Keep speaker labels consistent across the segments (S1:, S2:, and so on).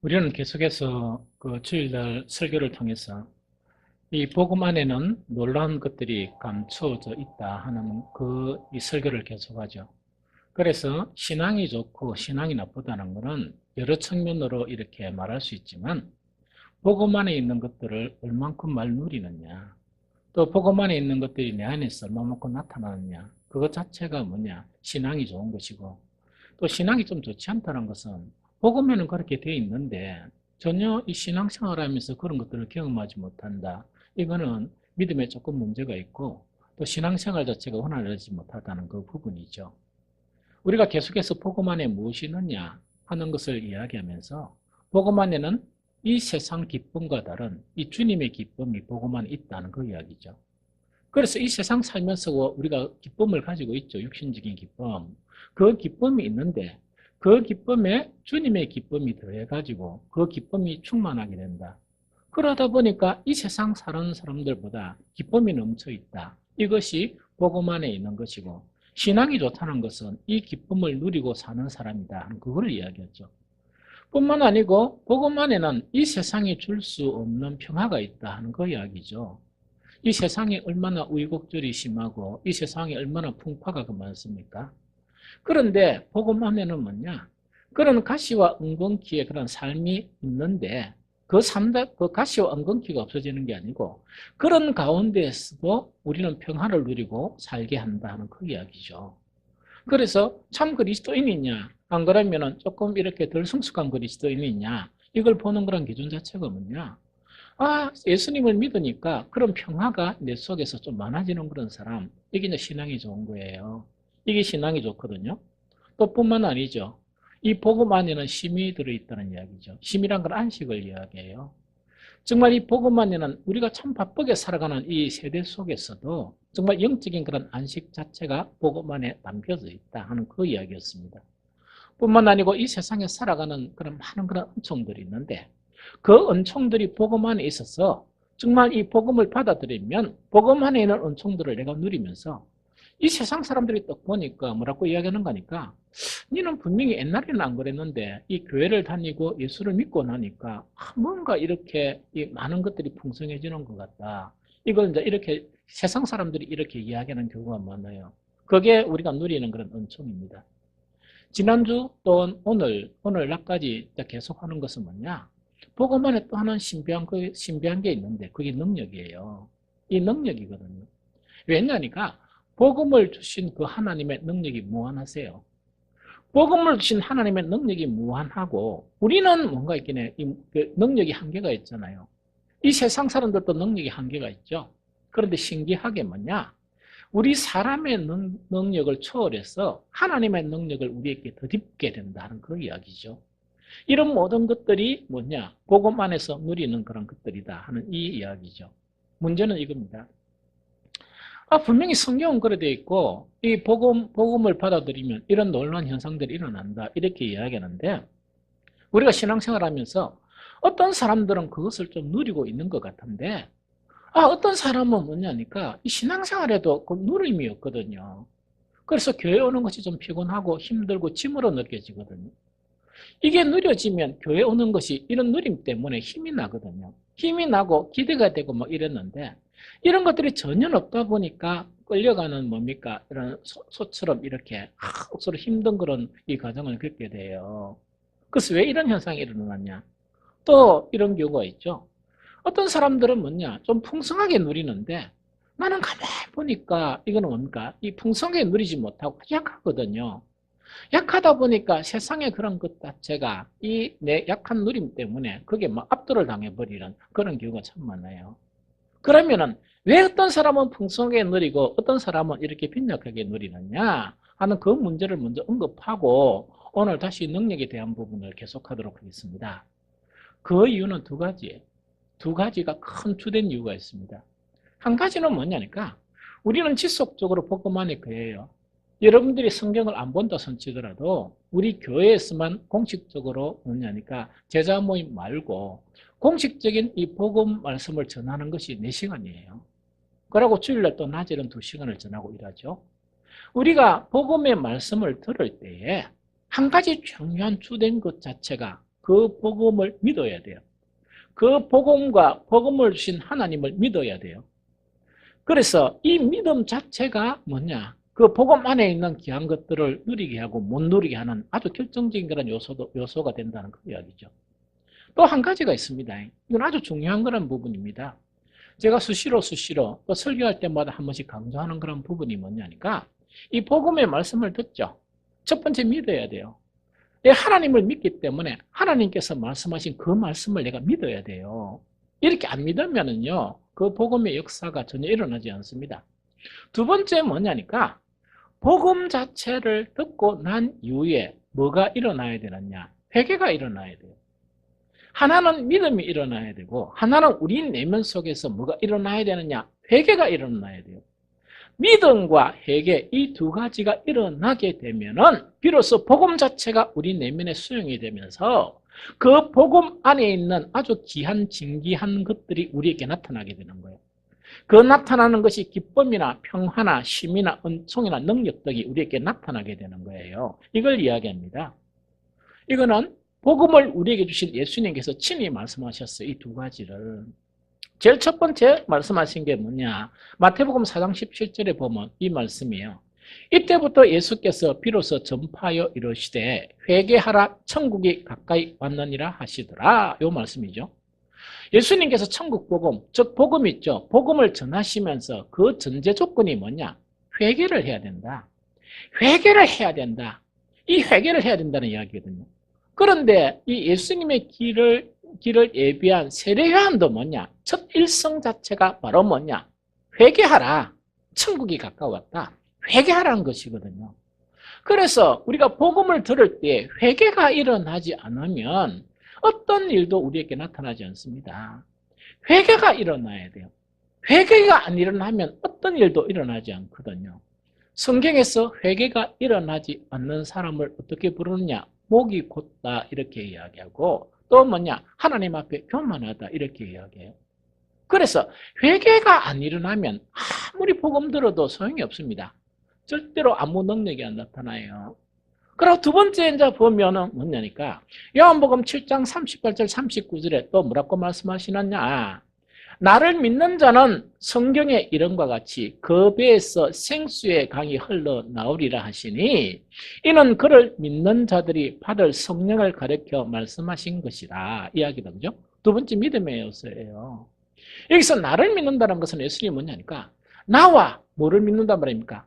S1: 우리는 계속해서 그 주일날 설교를 통해서 이 복음 안에는 놀라운 것들이 감추어져 있다 하는 이 설교를 계속하죠. 그래서 신앙이 좋고 신앙이 나쁘다는 것은 여러 측면으로 이렇게 말할 수 있지만 복음 안에 있는 것들을 얼만큼 말 누리느냐, 또 복음 안에 있는 것들이 내 안에서 얼마만큼 나타나느냐, 그것 자체가 뭐냐, 신앙이 좋은 것이고, 또 신앙이 좀 좋지 않다는 것은 복음에는 그렇게 되어 있는데 전혀 이 신앙생활하면서 그런 것들을 경험하지 못한다. 이거는 믿음에 조금 문제가 있고 또 신앙생활 자체가 원활하지 못하다는 그 부분이죠. 우리가 계속해서 복음 안에 무엇이 있느냐 하는 것을 이야기하면서 복음 안에는 이 세상 기쁨과 다른 이 주님의 기쁨이 복음 안에 있다는 그 이야기죠. 그래서 이 세상 살면서 우리가 기쁨을 가지고 있죠. 육신적인 기쁨. 그 기쁨이 있는데 그 기쁨에 주님의 기쁨이 더해가지고 그 기쁨이 충만하게 된다. 그러다 보니까 이 세상 사는 사람들보다 기쁨이 넘쳐 있다. 이것이 복음 안에 있는 것이고 신앙이 좋다는 것은 이 기쁨을 누리고 사는 사람이다. 그걸 이야기했죠. 뿐만 아니고 복음 안에는 이 세상이 줄 수 없는 평화가 있다 하는 그 이야기죠. 이 세상이 얼마나 우유곡절이 심하고 이 세상이 얼마나 풍파가 많습니까? 그런데 복음 안에는 뭐냐? 그런 가시와 엉겅퀴의 그런 삶이 있는데 그 가시와 엉겅퀴가 없어지는 게 아니고 그런 가운데에서도 우리는 평화를 누리고 살게 한다는 그 이야기죠. 그래서 참 그리스도인이냐 안 그러면은 조금 이렇게 덜 성숙한 그리스도인이냐 이걸 보는 그런 기준 자체가 뭐냐? 예수님을 믿으니까 그런 평화가 내 속에서 좀 많아지는 그런 사람, 이게 이제 신앙이 좋은 거예요. 이게 신앙이 좋거든요. 또 뿐만 아니죠. 이 복음 안에는 쉼이 들어있다는 이야기죠. 쉼이란 건 안식을 이야기해요. 정말 이 복음 안에는 우리가 참 바쁘게 살아가는 이 세대 속에서도 정말 영적인 그런 안식 자체가 복음 안에 담겨져 있다 하는 그 이야기였습니다. 뿐만 아니고 이 세상에 살아가는 그런 많은 그런 은총들이 있는데 그 은총들이 복음 안에 있어서 정말 이 복음을 받아들이면 복음 안에 있는 은총들을 내가 누리면서 이 세상 사람들이 딱 보니까 뭐라고 이야기하는 거니까 니는 분명히 옛날에는 안 그랬는데 이 교회를 다니고 예수를 믿고 나니까 뭔가 이렇게 이 많은 것들이 풍성해지는 것 같다. 이걸 이제 이렇게 세상 사람들이 이렇게 이야기하는 경우가 많아요. 그게 우리가 누리는 그런 은총입니다. 지난주 또 오늘 날까지 계속하는 것은 뭐냐? 복음 안에 또 하나는 신비한 게 있는데 그게 능력이에요. 이 능력이거든요. 왜냐니까 복음을 주신 그 하나님의 능력이 무한하세요. 복음을 주신 하나님의 능력이 무한하고 우리는 뭔가 있긴 해. 그 능력이 한계가 있잖아요. 이 세상 사람들도 능력이 한계가 있죠. 그런데 신기하게 뭐냐? 우리 사람의 능력을 초월해서 하나님의 능력을 우리에게 덧입게 된다는 그 이야기죠. 이런 모든 것들이 뭐냐? 복음 안에서 누리는 그런 것들이다 하는 이 이야기죠. 문제는 이겁니다. 분명히 성경은 그래 되어 있고 이 복음을 받아들이면 이런 놀라운 현상들이 일어난다. 이렇게 이야기하는데 우리가 신앙생활하면서 어떤 사람들은 그것을 좀 누리고 있는 것 같은데 어떤 사람은 뭐냐니까 이 신앙생활에도 그 누림이 없거든요. 그래서 교회 오는 것이 좀 피곤하고 힘들고 짐으로 느껴지거든요. 이게 느려지면 교회 오는 것이 이런 누림 때문에 힘이 나거든요. 힘이 나고 기대가 되고 뭐 이랬는데 이런 것들이 전혀 없다 보니까 끌려가는 뭡니까? 이런 소처럼 이렇게 서로 힘든 그런 이 과정을 겪게 돼요. 그래서 왜 이런 현상이 일어났냐? 또 이런 경우가 있죠. 어떤 사람들은 뭐냐? 좀 풍성하게 누리는데 나는 가만히 보니까 이거는 뭡니까? 이 풍성하게 누리지 못하고 약하거든요. 약하다 보니까 세상의 그런 것 자체가 이 내 약한 누림 때문에 그게 막 압도를 당해버리는 그런 경우가 참 많아요. 그러면은 왜 어떤 사람은 풍성하게 누리고 어떤 사람은 이렇게 빈약하게 누리느냐 하는 그 문제를 먼저 언급하고 오늘 다시 능력에 대한 부분을 계속하도록 하겠습니다. 그 이유는 두 가지예요. 두 가지가 큰 주된 이유가 있습니다. 한 가지는 뭐냐니까 우리는 지속적으로 복음 안에 거해요. 여러분들이 성경을 안 본다 손치더라도 우리 교회에서만 공식적으로 뭐냐니까 제자 모임 말고 공식적인 이 복음 말씀을 전하는 것이 4시간이에요. 그리고 주일날 또 낮에는 2시간을 전하고 일하죠. 우리가 복음의 말씀을 들을 때에 한 가지 중요한 주된 것 자체가 그 복음을 믿어야 돼요. 그 복음과 복음을 주신 하나님을 믿어야 돼요. 그래서 이 믿음 자체가 뭐냐? 그 복음 안에 있는 귀한 것들을 누리게 하고 못 누리게 하는 아주 결정적인 그런 요소가 된다는 그 이야기죠. 또 한 가지가 있습니다. 이건 아주 중요한 그런 부분입니다. 제가 수시로 또 설교할 때마다 한 번씩 강조하는 그런 부분이 뭐냐니까 이 복음의 말씀을 듣죠. 첫 번째 믿어야 돼요. 내 하나님을 믿기 때문에 하나님께서 말씀하신 그 말씀을 내가 믿어야 돼요. 이렇게 안 믿으면은요, 그 복음의 역사가 전혀 일어나지 않습니다. 두 번째 뭐냐니까 복음 자체를 듣고 난 이후에 뭐가 일어나야 되느냐? 회개가 일어나야 돼요. 하나는 믿음이 일어나야 되고 하나는 우리 내면 속에서 뭐가 일어나야 되느냐? 회개가 일어나야 돼요. 믿음과 회개 이 두 가지가 일어나게 되면은 비로소 복음 자체가 우리 내면에 수용이 되면서 그 복음 안에 있는 아주 귀한 진귀한 것들이 우리에게 나타나게 되는 거예요. 그 나타나는 것이 기쁨이나 평화나 쉼이나 은총이나 능력 등이 우리에게 나타나게 되는 거예요. 이걸 이야기합니다. 이거는 복음을 우리에게 주신 예수님께서 친히 말씀하셨어요. 이 두 가지를. 제일 첫 번째 말씀하신 게 뭐냐? 마태복음 4장 17절에 보면 이 말씀이에요. 이때부터 예수께서 비로소 전파하여 이르시되 회개하라 천국이 가까이 왔느니라 하시더라. 이 말씀이죠. 예수님께서 천국 복음, 즉 복음 있죠. 복음을 전하시면서 그 전제 조건이 뭐냐? 회개를 해야 된다. 회개를 해야 된다. 이 회개를 해야 된다는 이야기거든요. 그런데 이 예수님의 길을 예비한 세례 요한도 뭐냐? 첫 일성 자체가 바로 뭐냐? 회개하라. 천국이 가까웠다. 회개하라는 것이거든요. 그래서 우리가 복음을 들을 때 회개가 일어나지 않으면 어떤 일도 우리에게 나타나지 않습니다. 회개가 일어나야 돼요. 회개가 안 일어나면 어떤 일도 일어나지 않거든요. 성경에서 회개가 일어나지 않는 사람을 어떻게 부르느냐? 목이 곧다 이렇게 이야기하고 또 뭐냐? 하나님 앞에 교만하다 이렇게 이야기해요. 그래서 회개가 안 일어나면 아무리 복음 들어도 소용이 없습니다. 절대로 아무 능력이 안 나타나요. 그리고 두 번째 이제 보면은 뭐냐니까 요한복음 7장 38절 39절에 또 뭐라고 말씀하시느냐? 나를 믿는 자는 성경의 이름과 같이 그 배에서 생수의 강이 흘러나오리라 하시니 이는 그를 믿는 자들이 받을 성령을 가리켜 말씀하신 것이다. 이야기다. 그죠? 두 번째 믿음의 요소예요. 여기서 나를 믿는다는 것은 예수님이 뭐냐니까 나와 뭐를 믿는단 말입니까?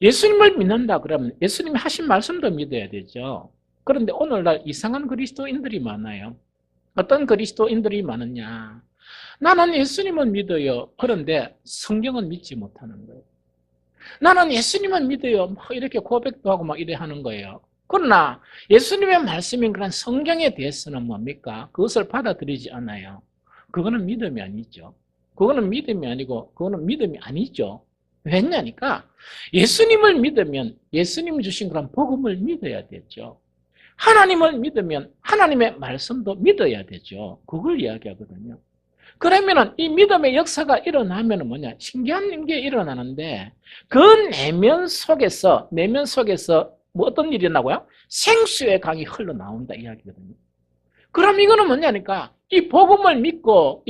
S1: 예수님을 믿는다 그러면 예수님이 하신 말씀도 믿어야 되죠. 그런데 오늘날 이상한 그리스도인들이 많아요. 어떤 그리스도인들이 많으냐? 나는 예수님은 믿어요. 그런데 성경은 믿지 못하는 거예요. 나는 예수님은 믿어요. 막 이렇게 고백도 하고 막 이래 하는 거예요. 그러나 예수님의 말씀인 그런 성경에 대해서는 뭡니까? 그것을 받아들이지 않아요. 그거는 믿음이 아니죠. 그거는 믿음이 아니고 그거는 믿음이 아니죠. 왜냐니까 예수님을 믿으면 예수님 주신 그런 복음을 믿어야 되죠. 하나님을 믿으면 하나님의 말씀도 믿어야 되죠. 그걸 이야기하거든요. 그러면은 이 믿음의 역사가 일어나면은 뭐냐? 신기한 게 일어나는데 그 내면 속에서 뭐 어떤 일이 일어나고요? 생수의 강이 흘러나온다 이야기거든요. 그럼 이거는 뭐냐니까 이 복음을 믿고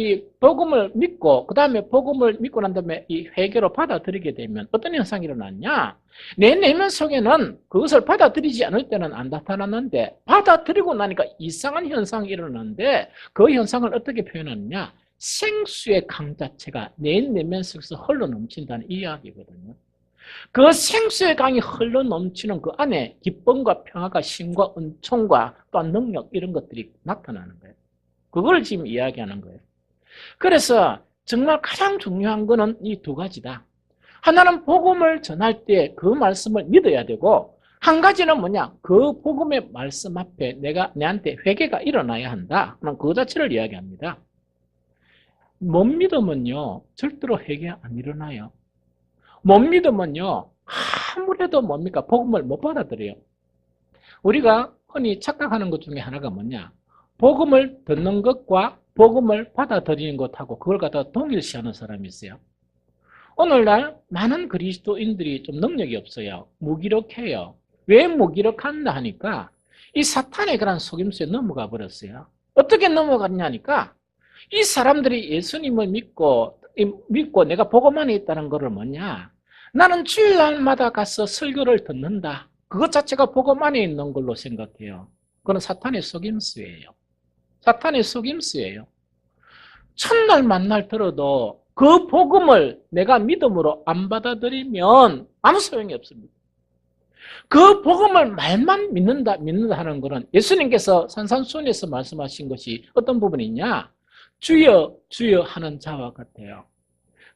S1: 그다음에 복음을 믿고 난 다음에 이 회개로 받아들이게 되면 어떤 현상이 일어났냐? 내 내면 속에는 그것을 받아들이지 않을 때는 안 나타났는데 받아들이고 나니까 이상한 현상이 일어나는데 그 현상을 어떻게 표현하느냐? 생수의 강 자체가 내 내면 속에서 흘러넘친다는 이야기거든요. 그 생수의 강이 흘러넘치는 그 안에 기쁨과 평화가 쉼과 은총과 또한 능력 이런 것들이 나타나는 거예요. 그걸 지금 이야기하는 거예요. 그래서 정말 가장 중요한 거는 이 두 가지다. 하나는 복음을 전할 때 그 말씀을 믿어야 되고 한 가지는 뭐냐? 그 복음의 말씀 앞에 내한테 회개가 일어나야 한다. 그 자체를 이야기합니다. 못 믿으면요 절대로 회개 안 일어나요. 못 믿으면요 아무래도 뭡니까? 복음을 못 받아들여요. 우리가 흔히 착각하는 것 중에 하나가 뭐냐? 복음을 듣는 것과 복음을 받아들이는 것하고 그걸 갖다가 동일시하는 사람이 있어요. 오늘날 많은 그리스도인들이 좀 능력이 없어요. 무기력해요. 왜 무기력한다 하니까 이 사탄의 그런 속임수에 넘어가 버렸어요. 어떻게 넘어갔냐니까 이 사람들이 예수님을 믿고 내가 복음 안에 있다는 것을 뭐냐? 나는 주일날마다 가서 설교를 듣는다. 그것 자체가 복음 안에 있는 걸로 생각해요. 그건 사탄의 속임수예요. 사탄의 속임수예요. 첫날 만날 들어도 그 복음을 내가 믿음으로 안 받아들이면 아무 소용이 없습니다. 그 복음을 말만 믿는다 하는 것은 예수님께서 산산수훈에서 말씀하신 것이 어떤 부분이냐? 주여 주여 하는 자와 같아요.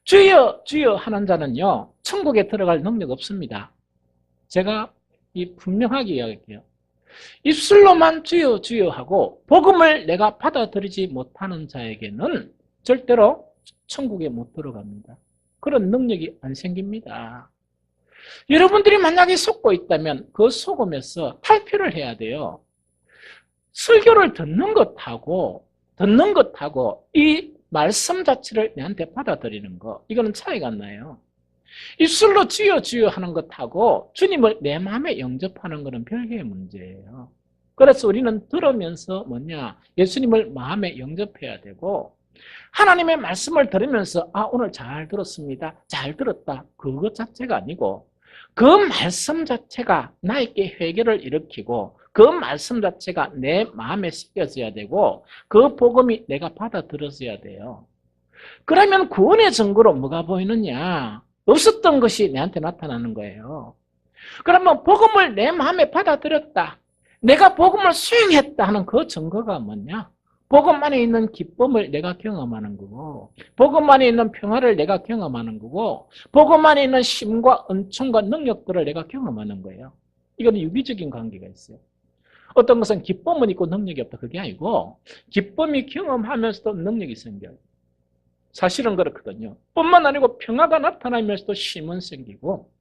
S1: 주여 주여 하는 자는요 천국에 들어갈 능력 없습니다. 제가 분명하게 이야기할게요. 입술로만 주여 주여 하고 복음을 내가 받아들이지 못하는 자에게는 절대로 천국에 못 들어갑니다. 그런 능력이 안 생깁니다. 여러분들이 만약에 속고 있다면 그 속음에서 탈피를 해야 돼요. 설교를 듣는 것하고 이 말씀 자체를 내한테 받아들이는 거, 이거는 차이가 안 나요. 입술로 주여 주여 하는 것하고 주님을 내 마음에 영접하는 것은 별개의 문제예요. 그래서 우리는 들으면서 뭐냐? 예수님을 마음에 영접해야 되고 하나님의 말씀을 들으면서 오늘 잘 들었습니다. 잘 들었다. 그것 자체가 아니고 그 말씀 자체가 나에게 회개를 일으키고 그 말씀 자체가 내 마음에 새겨져야 되고 그 복음이 내가 받아들여져야 돼요. 그러면 구원의 증거로 뭐가 보이느냐? 없었던 것이 내한테 나타나는 거예요. 그러면 복음을 내 마음에 받아들였다. 내가 복음을 수행했다 하는 그 증거가 뭐냐? 복음 안에 있는 기쁨을 내가 경험하는 거고 복음 안에 있는 평화를 내가 경험하는 거고 복음 안에 있는 힘과 은총과 능력들을 내가 경험하는 거예요. 이건 유기적인 관계가 있어요. 어떤 것은 기쁨은 있고 능력이 없다. 그게 아니고 기쁨이 경험하면서도 능력이 생겨요. 사실은 그렇거든요. 뿐만 아니고 평화가 나타나면서도 힘은 생기고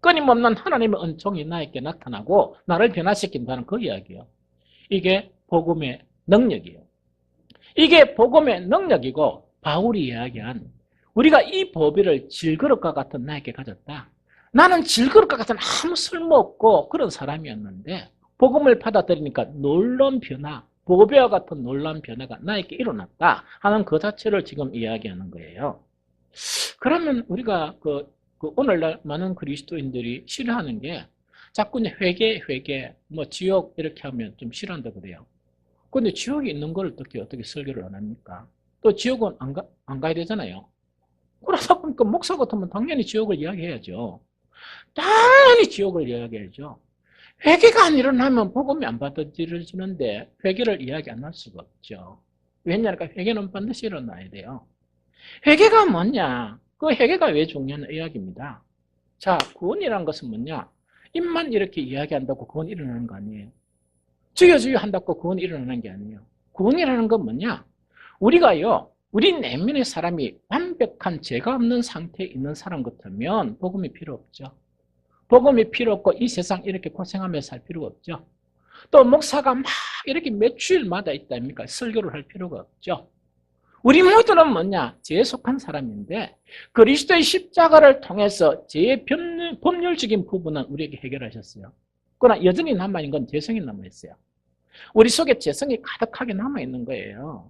S1: 끊임없는 하나님의 은총이 나에게 나타나고 나를 변화시킨다는 그 이야기예요. 이게 복음의 능력이에요. 이게 복음의 능력이고 바울이 이야기한 우리가 이 보배를 질그릇과 같은 나에게 가졌다. 나는 질그릇과 같은 아무 쓸모없고 그런 사람이었는데 복음을 받아들이니까 놀라운 변화, 보배와 같은 놀라운 변화가 나에게 일어났다 하는 그 자체를 지금 이야기하는 거예요. 그러면 우리가 오늘날 많은 그리스도인들이 싫어하는 게 자꾸 회개, 지옥 이렇게 하면 좀 싫어한다 그래요. 근데 지옥이 있는 걸 어떻게 설교를 안 합니까? 또 지옥은 안 가야 되잖아요. 그러다 보니까 목사 같으면 당연히 지옥을 이야기해야죠. 당연히 지옥을 이야기해야죠. 회개가 안 일어나면 복음이 안 받아들여지는데 회개를 이야기 안 할 수가 없죠. 왜냐하니까 회개는 반드시 일어나야 돼요. 회개가 뭐냐? 그 회개가 왜 중요한 이야기입니다. 자, 구원이라는 것은 뭐냐? 입만 이렇게 이야기한다고 구원이 일어나는 거 아니에요. 주여 주여 한다고 구원이 일어나는 게 아니에요. 구원이라는 건 뭐냐? 우리 내면의 사람이 완벽한 죄가 없는 상태에 있는 사람 같으면 복음이 필요 없죠. 복음이 필요 없고 이 세상 이렇게 고생하며 살 필요가 없죠. 또 목사가 막 이렇게 몇 주일마다 있다니까 설교를 할 필요가 없죠. 우리 모두는 뭐냐? 죄에 속한 사람인데 그리스도의 십자가를 통해서 죄의 법률적인 부분은 우리에게 해결하셨어요. 그러나 여전히 남아있는 건 죄성이 남아있어요. 우리 속에 죄성이 가득하게 남아있는 거예요.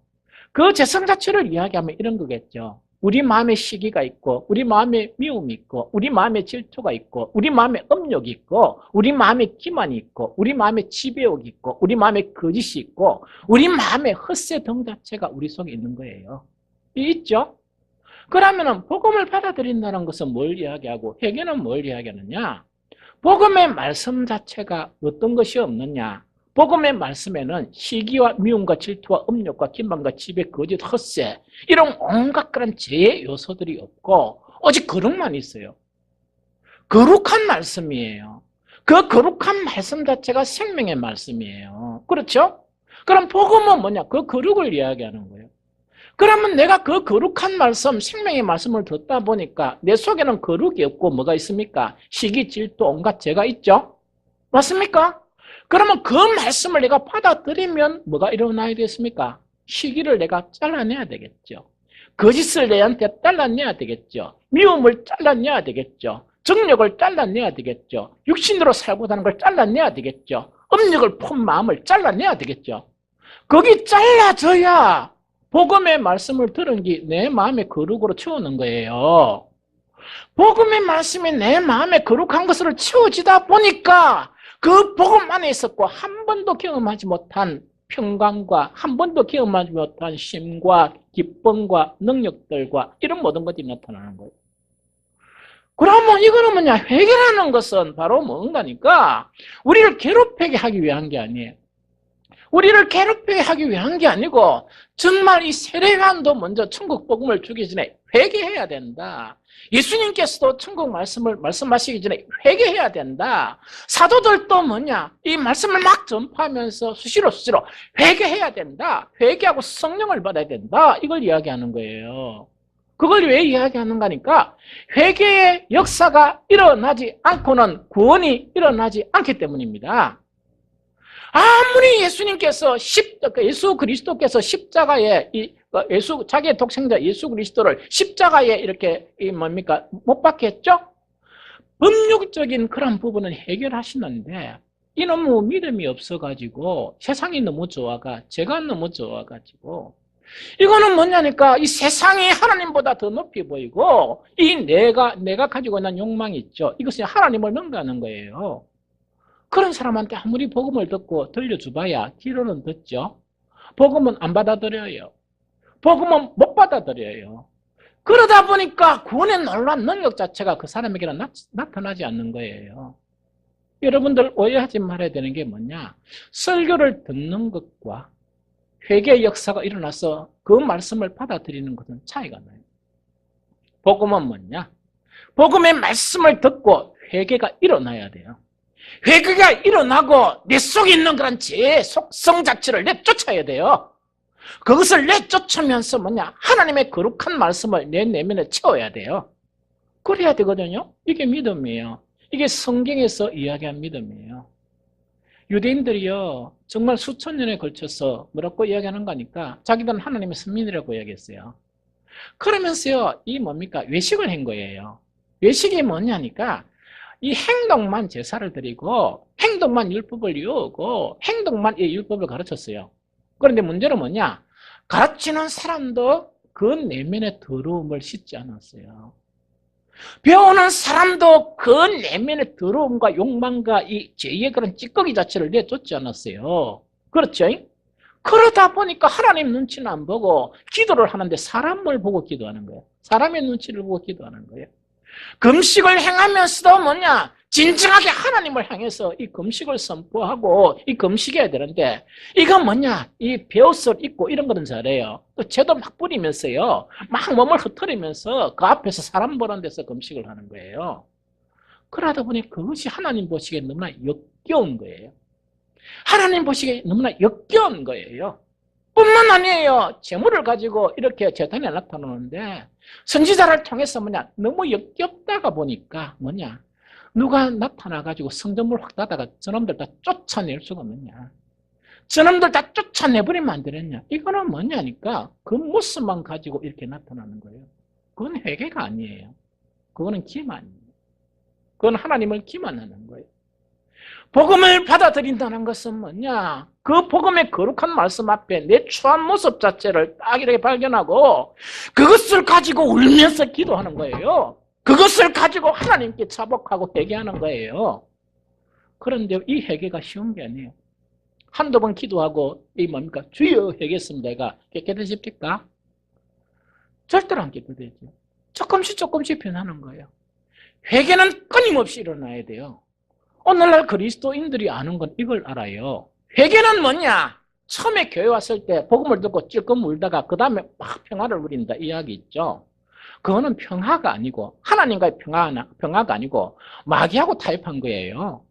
S1: 그 죄성 자체를 이야기하면 이런 거겠죠. 우리 마음에 시기가 있고 우리 마음에 미움이 있고 우리 마음에 질투가 있고 우리 마음에 음욕이 있고 우리 마음에 기만이 있고 우리 마음에 지배욕이 있고 우리 마음에 거짓이 있고 우리 마음에 헛새 등 자체가 우리 속에 있는 거예요. 이 있죠? 그러면 복음을 받아들인다는 것은 뭘 이야기하고 회개는 뭘 이야기하느냐? 복음의 말씀 자체가 어떤 것이 없느냐? 복음의 말씀에는 시기와 미움과 질투와 음욕과 기만과 지배, 거짓, 헛새 이런 온갖 그런 죄의 요소들이 없고 오직 거룩만 있어요. 거룩한 말씀이에요. 그 거룩한 말씀 자체가 생명의 말씀이에요. 그렇죠? 그럼 복음은 뭐냐? 그 거룩을 이야기하는 거예요. 그러면 내가 그 거룩한 말씀, 생명의 말씀을 듣다 보니까 내 속에는 거룩이 없고 뭐가 있습니까? 시기, 질투, 온갖 죄가 있죠? 맞습니까? 그러면 그 말씀을 내가 받아들이면 뭐가 일어나야 되겠습니까? 시기를 내가 잘라내야 되겠죠. 거짓을 내한테 잘라내야 되겠죠. 미움을 잘라내야 되겠죠. 정욕을 잘라내야 되겠죠. 육신으로 살고자 하는 걸 잘라내야 되겠죠. 음력을 푼 마음을 잘라내야 되겠죠. 거기 잘라져야 복음의 말씀을 들은 게 내 마음의 거룩으로 채우는 거예요. 복음의 말씀이 내 마음에 거룩한 것으로 채워지다 보니까 그 복음 안에 있었고 한 번도 경험하지 못한 평강과 한 번도 경험하지 못한 쉼과 기쁨과 능력들과 이런 모든 것들이 나타나는 거예요. 그러면 이거는 뭐냐? 회개라는 것은 바로 뭔가니까 우리를 괴롭히게 하기 위한 게 아니에요. 우리를 괴롭히게 하기 위한 게 아니고 정말 이 세례요한도 먼저 천국 복음을 주기 전에 회개해야 된다. 예수님께서도 천국 말씀을 말씀하시기 전에 회개해야 된다. 사도들도 뭐냐? 이 말씀을 막 전파하면서 수시로 회개해야 된다. 회개하고 성령을 받아야 된다. 이걸 이야기하는 거예요. 그걸 왜 이야기하는가 하니까 회개의 역사가 일어나지 않고는 구원이 일어나지 않기 때문입니다. 아무리 예수님께서 예수 그리스도께서 십자가에 자기의 독생자 예수 그리스도를 십자가에 이렇게 못 박혔죠? 법률적인 그런 부분은 해결하시는데 이 너무 믿음이 없어가지고 세상이 너무 좋아가 제가 너무 좋아가지고 이거는 뭐냐니까 이 세상이 하나님보다 더 높이 보이고 이 내가 가지고 있는 욕망이 있죠. 이것이 하나님을 능가하는 거예요. 그런 사람한테 아무리 복음을 듣고 들려줘봐야 귀로는 듣죠. 복음은 안 받아들여요. 복음은 못 받아들여요. 그러다 보니까 구원의 놀라운 능력 자체가 그 사람에게는 나타나지 않는 거예요. 여러분들 오해하지 말아야 되는 게 뭐냐? 설교를 듣는 것과 회개의 역사가 일어나서 그 말씀을 받아들이는 것은 차이가 나요. 복음은 뭐냐? 복음의 말씀을 듣고 회개가 일어나야 돼요. 회개가 일어나고 내 속에 있는 그런 죄의 속성 자체를 내쫓아야 돼요. 그것을 내쫓으면서 뭐냐? 하나님의 거룩한 말씀을 내 내면에 채워야 돼요. 그래야 되거든요. 이게 믿음이에요. 이게 성경에서 이야기한 믿음이에요. 유대인들이요, 정말 수천 년에 걸쳐서 뭐라고 이야기하는 거니까 자기들은 하나님의 선민이라고 이야기했어요. 그러면서요, 외식을 한 거예요. 외식이 뭐냐니까 이 행동만 제사를 드리고 행동만 율법을 이루고 행동만 이 율법을 가르쳤어요. 그런데 문제는 뭐냐? 가르치는 사람도 그 내면의 더러움을 씻지 않았어요. 배우는 사람도 그 내면의 더러움과 욕망과 이 죄의 그런 찌꺼기 자체를 내쫓지 않았어요. 그렇죠? 그러다 보니까 하나님 눈치는 안 보고 기도를 하는데 사람을 보고 기도하는 거예요. 사람의 눈치를 보고 기도하는 거예요. 금식을 행하면서도 뭐냐? 진정하게 하나님을 향해서 이 금식을 선포하고 이 금식해야 되는데 이건 뭐냐? 이 베옷을 입고 이런 거는 잘해요. 또 죄도 막 부리면서요. 막 몸을 흐트리면서 그 앞에서 사람 보는 데서 금식을 하는 거예요. 그러다 보니 그것이 하나님 보시기에 너무나 역겨운 거예요. 하나님 보시기에 너무나 역겨운 거예요. 뿐만 아니에요. 재물을 가지고 이렇게 재단에 나타나는데 선지자를 통해서 너무 역겹다가 보니까 누가 나타나가지고 성전문을 확 닫아가 저놈들 다 쫓아낼 수가 없느냐. 저놈들 다 쫓아내버리면 안 되느냐. 이거는 뭐냐니까 그 모습만 가지고 이렇게 나타나는 거예요. 그건 회개가 아니에요. 그거는 기만이에요. 그건 하나님을 기만하는 거예요. 복음을 받아들인다는 것은 뭐냐? 그 복음의 거룩한 말씀 앞에 내 추한 모습 자체를 딱 이렇게 발견하고 그것을 가지고 울면서 기도하는 거예요. 그것을 가지고 하나님께 자복하고 회개하는 거예요. 그런데 이 회개가 쉬운 게 아니에요. 한두 번 기도하고 주여 회개했습니다. 내가 깨끗해집니까? 절대로 안 깨끗해지죠. 조금씩 변하는 거예요. 회개는 끊임없이 일어나야 돼요. 오늘날 그리스도인들이 아는 건 이걸 알아요. 회개는 뭐냐? 처음에 교회 왔을 때 복음을 듣고 찔끔 울다가 그 다음에 막 평화를 누린다 이야기 있죠. 그거는 평화가 아니고 하나님과의 평화가 아니고 마귀하고 타협한 거예요.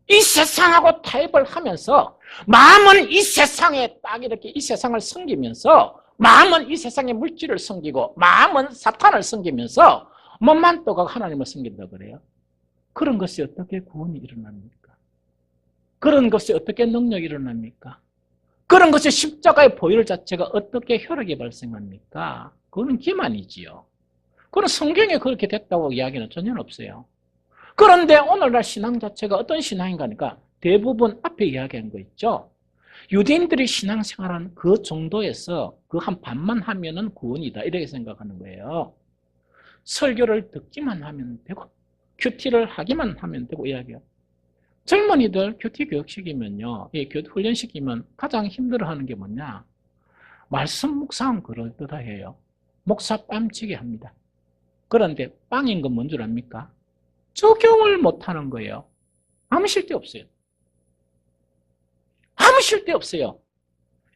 S1: 이 세상하고 타협을 하면서 마음은 이 세상에 딱 이렇게 이 세상을 섬기면서 마음은 이 세상의 물질을 섬기고 마음은 사탄을 섬기면서 몸만 떠가 하나님을 섬긴다 그래요. 그런 것이 어떻게 구원이 일어납니까? 그런 것이 어떻게 능력이 일어납니까? 그런 것이 십자가의 보혈 자체가 어떻게 혈액이 발생합니까? 그거는 기만이지요. 그건 성경에 그렇게 됐다고 이야기는 전혀 없어요. 그런데 오늘날 신앙 자체가 어떤 신앙인가 하니까 대부분 앞에 이야기한 거 있죠. 유대인들이 신앙생활한 그 정도에서 그 한 반만 하면은 구원이다 이렇게 생각하는 거예요. 설교를 듣기만 하면 되고 큐티를 하기만 하면 되고 이야기해요. 젊은이들 큐티 교육시키면요, 이 훈련시키면 가장 힘들어하는 게 뭐냐? 말씀 묵상 그러다 해요. 목사 뺨치게 합니다. 그런데 빵인 건 뭔 줄 압니까? 적용을 못하는 거예요. 아무 실데 없어요. 아무 실데 없어요.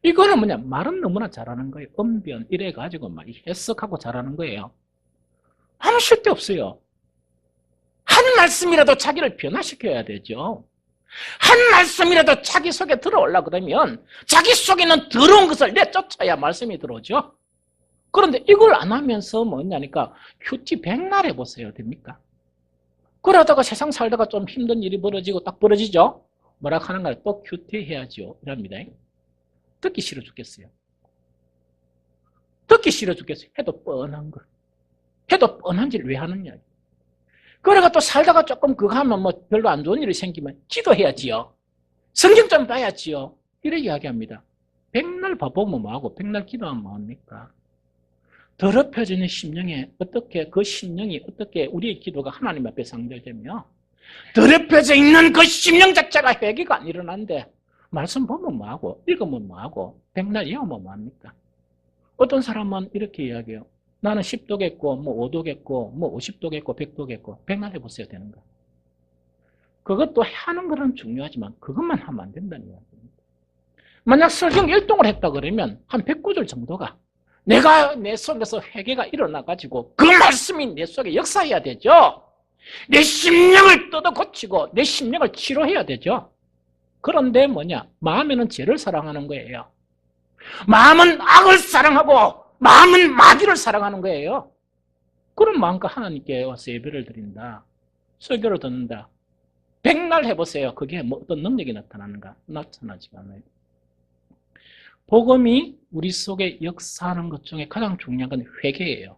S1: 이거는 뭐냐? 말은 너무나 잘하는 거예요. 언변 이래가지고 막 해석하고 잘하는 거예요. 아무 실데 없어요. 한 말씀이라도 자기를 변화시켜야 되죠. 한 말씀이라도 자기 속에 들어오려고 그러면 자기 속에 있는 더러운 것을 내쫓아야 말씀이 들어오죠. 그런데 이걸 안 하면서 뭐냐니까 큐티 백날 해보세요. 됩니까? 그러다가 세상 살다가 좀 힘든 일이 벌어지고 딱 벌어지죠. 뭐라 하는 거야? 또 큐티 해야죠. 이랍니다. 듣기 싫어 죽겠어요. 듣기 싫어 죽겠어요. 해도 뻔한 거. 해도 뻔한 짓 왜 하느냐. 그래가 또 살다가 조금 그거 하면 뭐 별로 안 좋은 일이 생기면 기도해야지요. 성경 좀 봐야지요. 이렇게 이야기합니다. 백날 봐보면 뭐하고 백날 기도하면 뭐합니까? 더럽혀지는 심령에 어떻게 그 심령이 어떻게 우리의 기도가 하나님 앞에 상대되며 더럽혀져 있는 그 심령 자체가 회개가 안 일어나는데 말씀 보면 뭐하고 읽으면 뭐하고 백날 이하면 뭐합니까? 어떤 사람은 이렇게 이야기해요. 나는 10도겠고 뭐 5도겠고 뭐 50도겠고 100도겠고 백날 해보세요 되는 거. 그것도 하는 거는 중요하지만 그것만 하면 안 된다는 이야기입니다. 만약 설경 1동을 했다 그러면 한 109절 정도가 내가 내 속에서 회개가 일어나가지고 그 말씀이 내 속에 역사해야 되죠. 내 심령을 뜯어 고치고 내 심령을 치료해야 되죠. 그런데 뭐냐? 마음에는 죄를 사랑하는 거예요. 마음은 악을 사랑하고 마음은 마귀를 사랑하는 거예요. 그런 마음과 하나님께 와서 예배를 드린다. 설교를 듣는다. 백날 해보세요. 그게 뭐 어떤 능력이 나타나는가? 나타나지가 않아요. 복음이 우리 속에 역사하는 것 중에 가장 중요한 건 회개예요.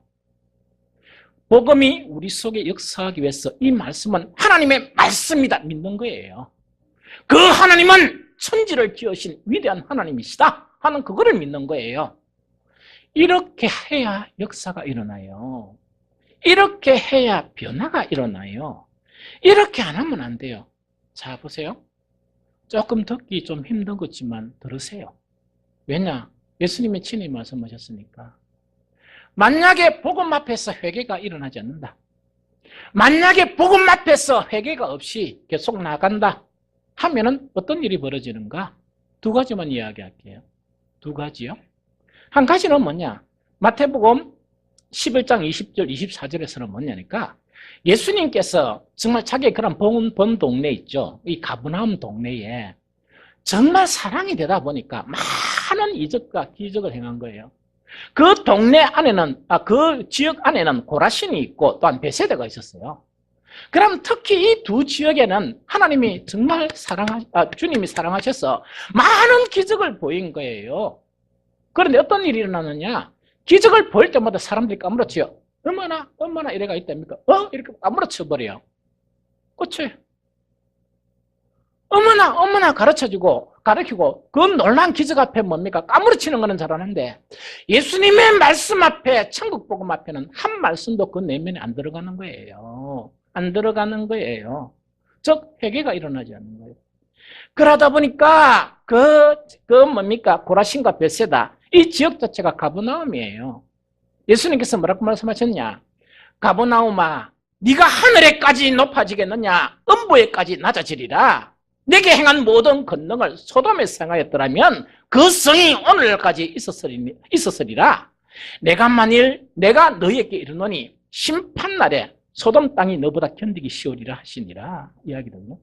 S1: 복음이 우리 속에 역사하기 위해서 이 말씀은 하나님의 말씀이다 믿는 거예요. 그 하나님은 천지를 지으신 위대한 하나님이시다 하는 그거를 믿는 거예요. 이렇게 해야 역사가 일어나요. 이렇게 해야 변화가 일어나요. 이렇게 안 하면 안 돼요. 자, 보세요. 조금 듣기 좀 힘든 거지만 들으세요. 왜냐? 예수님이 친히 말씀하셨으니까. 만약에 복음 앞에서 회개가 일어나지 않는다. 만약에 복음 앞에서 회개가 없이 계속 나간다 하면은 어떤 일이 벌어지는가? 두 가지만 이야기할게요. 두 가지요. 한 가지는 뭐냐? 마태복음 11장 20절, 24절에서는 뭐냐니까 예수님께서 정말 자기의 그런 본 동네 있죠. 이 가버나움 동네에 정말 사랑이 되다 보니까 많은 이적과 기적을 행한 거예요. 그 동네 안에는, 그 지역 안에는 고라신이 있고 또한 베세다가 있었어요. 그럼 특히 이 두 지역에는 하나님이 정말 주님이 사랑하셔서 많은 기적을 보인 거예요. 그런데 어떤 일이 일어나느냐? 기적을 보일 때마다 사람들이 까무러쳐요. 얼마나 이래가 있답니까? 이렇게 까무러쳐 버려요. 끝이에요. 어머나 가르치고 그 놀라운 기적 앞에 뭡니까? 까무러치는 거는 잘하는데 예수님의 말씀 앞에 천국 복음 앞에는 한 말씀도 그 내면에 안 들어가는 거예요. 안 들어가는 거예요. 즉 회개가 일어나지 않는 거예요. 그러다 보니까 뭡니까? 고라신과 벳세다 이 지역 자체가 가버나움이에요. 예수님께서 뭐라고 말씀하셨냐? 가버나움아, 네가 하늘에까지 높아지겠느냐? 음부에까지 낮아지리라. 내게 행한 모든 권능을 소돔에서 행하였더라면 그 성이 오늘까지 있었으리라. 내가 너희에게 이르노니 심판날에 소돔 땅이 너보다 견디기 쉬우리라 하시니라 이야기거든요.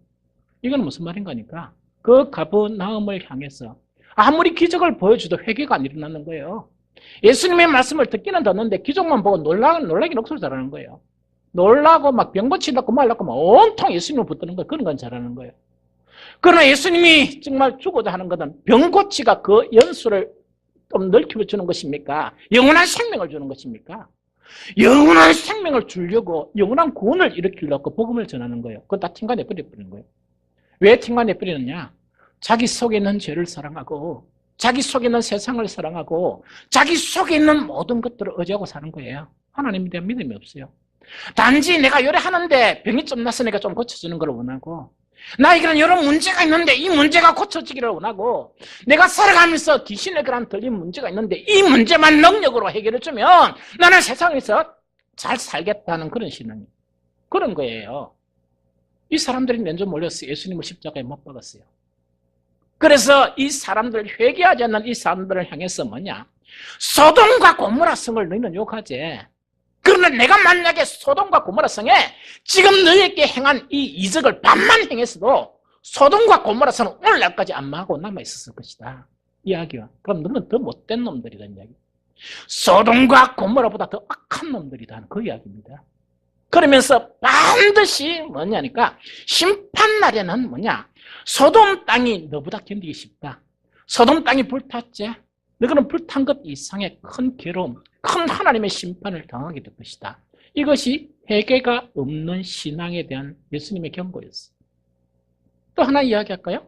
S1: 이건 무슨 말인가니까 그 가버나움을 향해서 아무리 기적을 보여줘도 회개가 안 일어나는 거예요. 예수님의 말씀을 듣기는 듣는데 기적만 보고 놀라긴 억수로 잘하는 거예요. 놀라고 막 병 고친다고 말라고 막 온통 예수님을 붙드는 거 그런 건 잘하는 거예요. 그러나 예수님이 정말 주고자 하는 것은 병 고치가 그 연수를 좀 넓혀주는 것입니까? 영원한 생명을 주는 것입니까? 영원한 생명을 주려고 영원한 구원을 일으키려고 복음을 전하는 거예요. 그거 다 ทิ้간에 버려버리는 거예요. 왜 팅만 내버리느냐? 자기 속에 있는 죄를 사랑하고 자기 속에 있는 세상을 사랑하고 자기 속에 있는 모든 것들을 의지하고 사는 거예요. 하나님에 대한 믿음이 없어요. 단지 내가 요리하는데 병이 좀 났으니까 좀 고쳐주는 걸 원하고, 나에게는 이런 문제가 있는데 이 문제가 고쳐지기를 원하고, 내가 살아가면서 귀신에 그런 들린 문제가 있는데 이 문제만 능력으로 해결해주면 나는 세상에서 잘 살겠다는 그런 신앙이, 그런 거예요. 이 사람들이 먼저 몰려서 예수님을 십자가에 못 박았어요. 그래서 이 사람들, 회개하지 않는 이 사람들을 향해서 뭐냐? 소돔과 고모라 성을 너희는 욕하지. 그러나 내가 만약에 소돔과 고모라 성에 지금 너희에게 행한 이 이적을 반만 행했어도 소돔과 고모라 성은 오늘날까지 안 망하고 남아있었을 것이다. 이야기와. 그럼 너는 더 못된 놈들이라는 이야기. 소돔과 고모라보다 더 악한 놈들이다. 그 이야기입니다. 그러면서 반드시 뭐냐니까 심판날에는 뭐냐? 소돔 땅이 너보다 견디기 쉽다. 소돔 땅이 불탔지? 너희는 불탄 것 이상의 큰 괴로움, 큰 하나님의 심판을 당하게 될 것이다. 이것이 회개가 없는 신앙에 대한 예수님의 경고였어요. 또 하나 이야기할까요?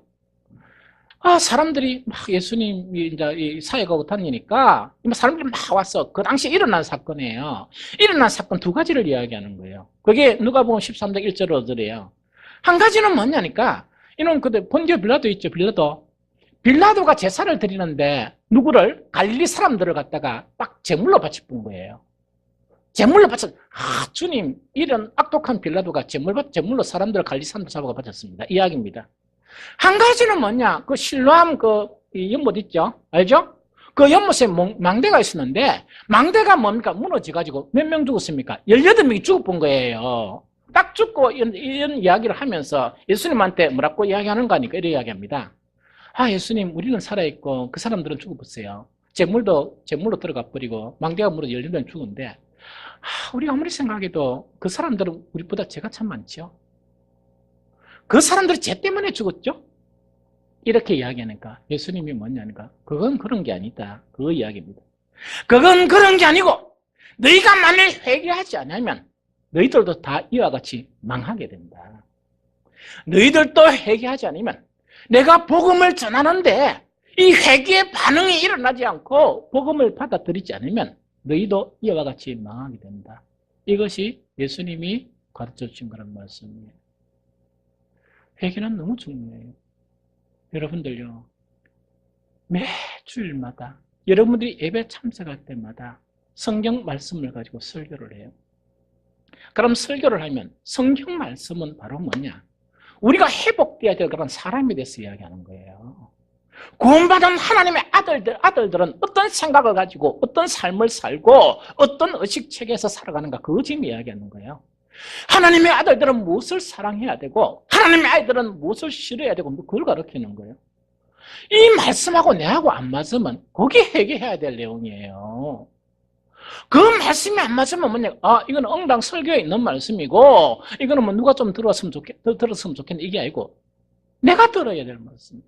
S1: 사람들이 막 예수님이 이제 사역하고 다니니까 사람들이 막 와서 그 당시에 일어난 사건이에요. 일어난 사건 두 가지를 이야기하는 거예요. 그게 누가복음 13장 1절로 그래요. 한 가지는 뭐냐니까, 이놈 그때 본디오 빌라도 있죠, 빌라도. 빌라도가 제사를 드리는데 누구를, 갈릴리 사람들을 갖다가 딱 제물로 바쳐본 거예요. 제물로 바쳐, 주님, 이런 악독한 빌라도가 제물로 사람들을, 갈릴리 사람들 잡아가 바쳤습니다. 이야기입니다. 한 가지는 뭐냐, 그 실로암 그 연못 있죠, 알죠? 그 연못에 망대가 있었는데 망대가 뭡니까? 무너져가지고 몇 명 죽었습니까? 18명이 죽어본 거예요. 딱 죽고 이런 이야기를 하면서 예수님한테 뭐라고 이야기하는 거 아니까 이렇게 이야기합니다. 예수님, 우리는 살아있고 그 사람들은 죽어봤어요. 제물로 들어가 버리고 망대가 무너져 18명 죽었는데, 우리가 아무리 생각해도 그 사람들은 우리보다 죄가 참 많죠. 그 사람들이 죄 때문에 죽었죠? 이렇게 이야기하니까 예수님이 뭐냐니까, 그건 그런 게 아니다. 그 이야기입니다. 그건 그런 게 아니고 너희가 만일 회개하지 않으면 너희들도 다 이와 같이 망하게 된다. 너희들도 회개하지 않으면, 내가 복음을 전하는데 이 회개의 반응이 일어나지 않고 복음을 받아들이지 않으면 너희도 이와 같이 망하게 된다. 이것이 예수님이 가르쳐 주신 그런 말씀이에요. 회개는 너무 중요해요. 여러분들요, 매 주일마다 여러분들이 예배 참석할 때마다 성경 말씀을 가지고 설교를 해요. 그럼 설교를 하면 성경 말씀은 바로 뭐냐? 우리가 회복되어야 될 그런 사람에 대해서 이야기하는 거예요. 구원받은 하나님의 아들들은 어떤 생각을 가지고 어떤 삶을 살고 어떤 의식체계에서 살아가는가, 그거 지금 이야기하는 거예요. 하나님의 아들들은 무엇을 사랑해야 되고 하나님의 아이들은 무엇을 싫어해야 되고, 그걸 가르치는 거예요. 이 말씀하고 내하고 안 맞으면 거기 회개해야 될 내용이에요. 그 말씀이 안 맞으면 뭐냐, 이건 엉당 설교에 있는 말씀이고 이거는 뭐 누가 좀 들었으면 좋겠네, 이게 아니고 내가 들어야 될 말씀.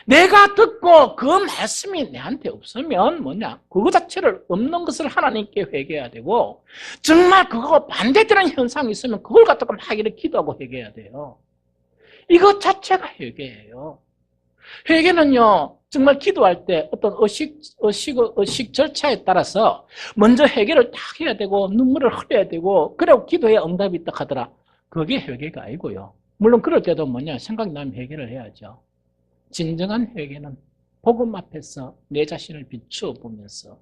S1: 내가 듣고 그 말씀이 내한테 없으면 뭐냐, 그거 자체를 없는 것을 하나님께 회개해야 되고, 정말 그거 반대되는 현상이 있으면 그걸 갖다가 막 이렇게 기도하고 회개해야 돼요. 이것 자체가 회개예요. 회개는요, 정말 기도할 때 어떤 의식 절차에 따라서 먼저 회개를 딱 해야 되고 눈물을 흘려야 되고, 그리고 기도해야 응답이 딱 하더라. 그게 회개가 아니고요. 물론 그럴 때도 뭐냐, 생각나면 회개를 해야죠. 진정한 회개는 복음 앞에서 내 자신을 비추어 보면서,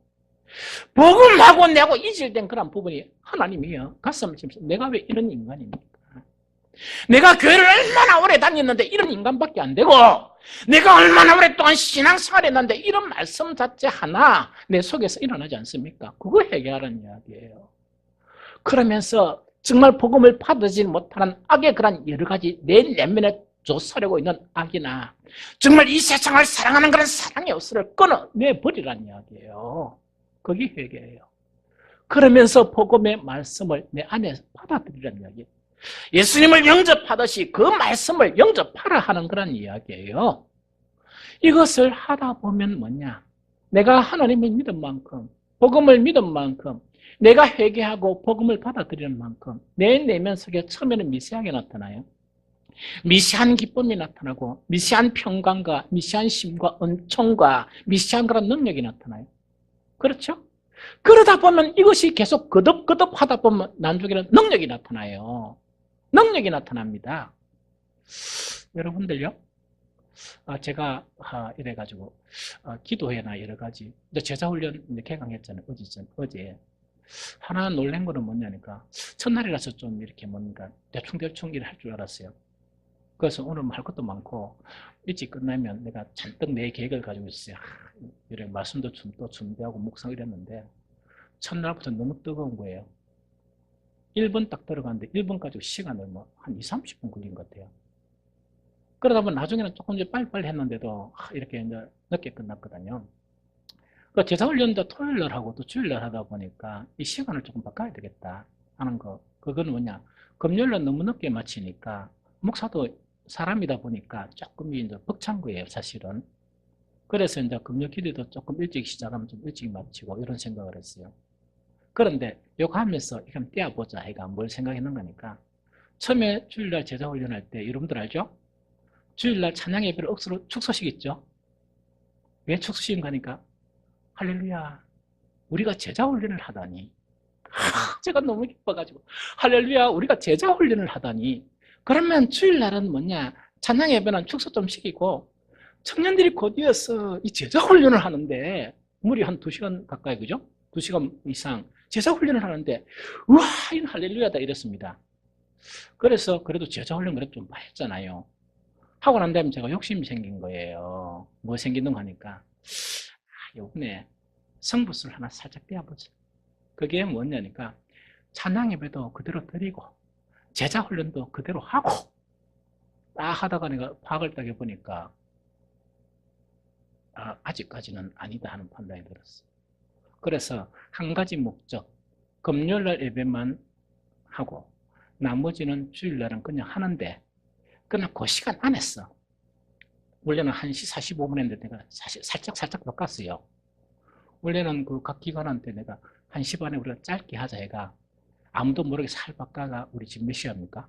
S1: 복음하고 내하고 이질된 그런 부분이 하나님이요, 가슴을 치면서 내가 왜 이런 인간입니까? 내가 교회를 얼마나 오래 다녔는데 이런 인간밖에 안 되고, 내가 얼마나 오랫동안 신앙생활을 했는데 이런 말씀 자체 하나 내 속에서 일어나지 않습니까? 그거 회개하라는 이야기예요. 그러면서 정말 복음을 받아들이지 못하는 악의 그런 여러 가지 내 내면에 조사려고 있는 악이나 정말 이 세상을 사랑하는 그런 사랑의 요소를 끊어내버리라는 이야기예요. 그게 회개예요. 그러면서 복음의 말씀을 내 안에 받아들이라는 이야기예요. 예수님을 영접하듯이 그 말씀을 영접하라 하는 그런 이야기예요. 이것을 하다 보면 뭐냐, 내가 하나님을 믿은 만큼, 복음을 믿은 만큼, 내가 회개하고 복음을 받아들이는 만큼 내 내면 속에 처음에는 미세하게 나타나요. 미세한 기쁨이 나타나고 미세한 평강과 미세한 심과 은총과 미세한 그런 능력이 나타나요. 그렇죠? 그러다 보면 이것이 계속 거듭거듭 하다 보면 나중에는 능력이 나타나요. 능력이 나타납니다. 여러분들요? 제가 이래가지고 기도회나 여러 가지 제자훈련 개강했잖아요. 어제 하나 놀란 거는 뭐냐니까 첫날이라서 좀 이렇게 뭔가 대충대충 일할 줄 알았어요. 그래서 오늘 할 것도 많고 일찍 끝나면 내가 잔뜩 내 계획을 가지고 있어요. 이렇게 말씀도 또 준비하고 묵상 이랬는데 첫날부터 너무 뜨거운 거예요. 1분 딱 들어갔는데 1분 가지고 시간을 한 20, 30분 걸린 것 같아요. 그러다 보면 나중에는 조금 이제 빨리빨리 했는데도 이렇게 이제 늦게 끝났거든요. 그 제사훈련도 토요일 날 하고 또 주일 날 하다 보니까 이 시간을 조금 바꿔야 되겠다 하는 거. 그건 뭐냐. 금요일 날 너무 늦게 마치니까 목사도 사람이다 보니까 조금 이제 벅찬 거예요, 사실은. 그래서 이제 금요 기도도 조금 일찍 시작하면 좀 일찍 마치고 이런 생각을 했어요. 그런데 이거 하면서 이건 떼어보자. 아이가 뭘 생각했는 거니까. 처음에 주일날 제사훈련할 때 여러분들 알죠? 주일날 찬양 예배를 억수로 축소식 있죠? 왜 축소식 가니까? 할렐루야. 우리가 제자훈련을 하다니. 제가 너무 기뻐가지고. 할렐루야. 우리가 제자훈련을 하다니. 그러면 주일날은 뭐냐? 찬양 예배는 축소 좀 시키고 청년들이 곧이어서 이 제자훈련을 하는데 무리 한 2시간 가까이, 그죠? 2시간 이상 제자훈련을 하는데 우와, 이 할렐루야다 이랬습니다. 그래서 그래도 제자훈련 그래도 좀 했잖아요. 하고 난 다음에 제가 욕심이 생긴 거예요. 뭐 생기는 하니까 요번에 성부수를 하나 살짝 떼어보자. 그게 뭐냐니까 찬양 예배도 그대로 드리고 제자 훈련도 그대로 하고 딱 하다가 내가 파악을 딱 해보니까 아직까지는 아니다 하는 판단이 들었어요. 그래서 한 가지 목적, 금요일날 예배만 하고 나머지는 주일날은 그냥 하는데 그냥 그 시간 안 했어. 원래는 1시 45분 했는데 내가 사실 살짝 바꿨어요. 원래는 그 각 기관한테 내가 1시 반에 우리가 짧게 하자 해가 아무도 모르게 살 바꿔가 우리 지금 몇 시합니까?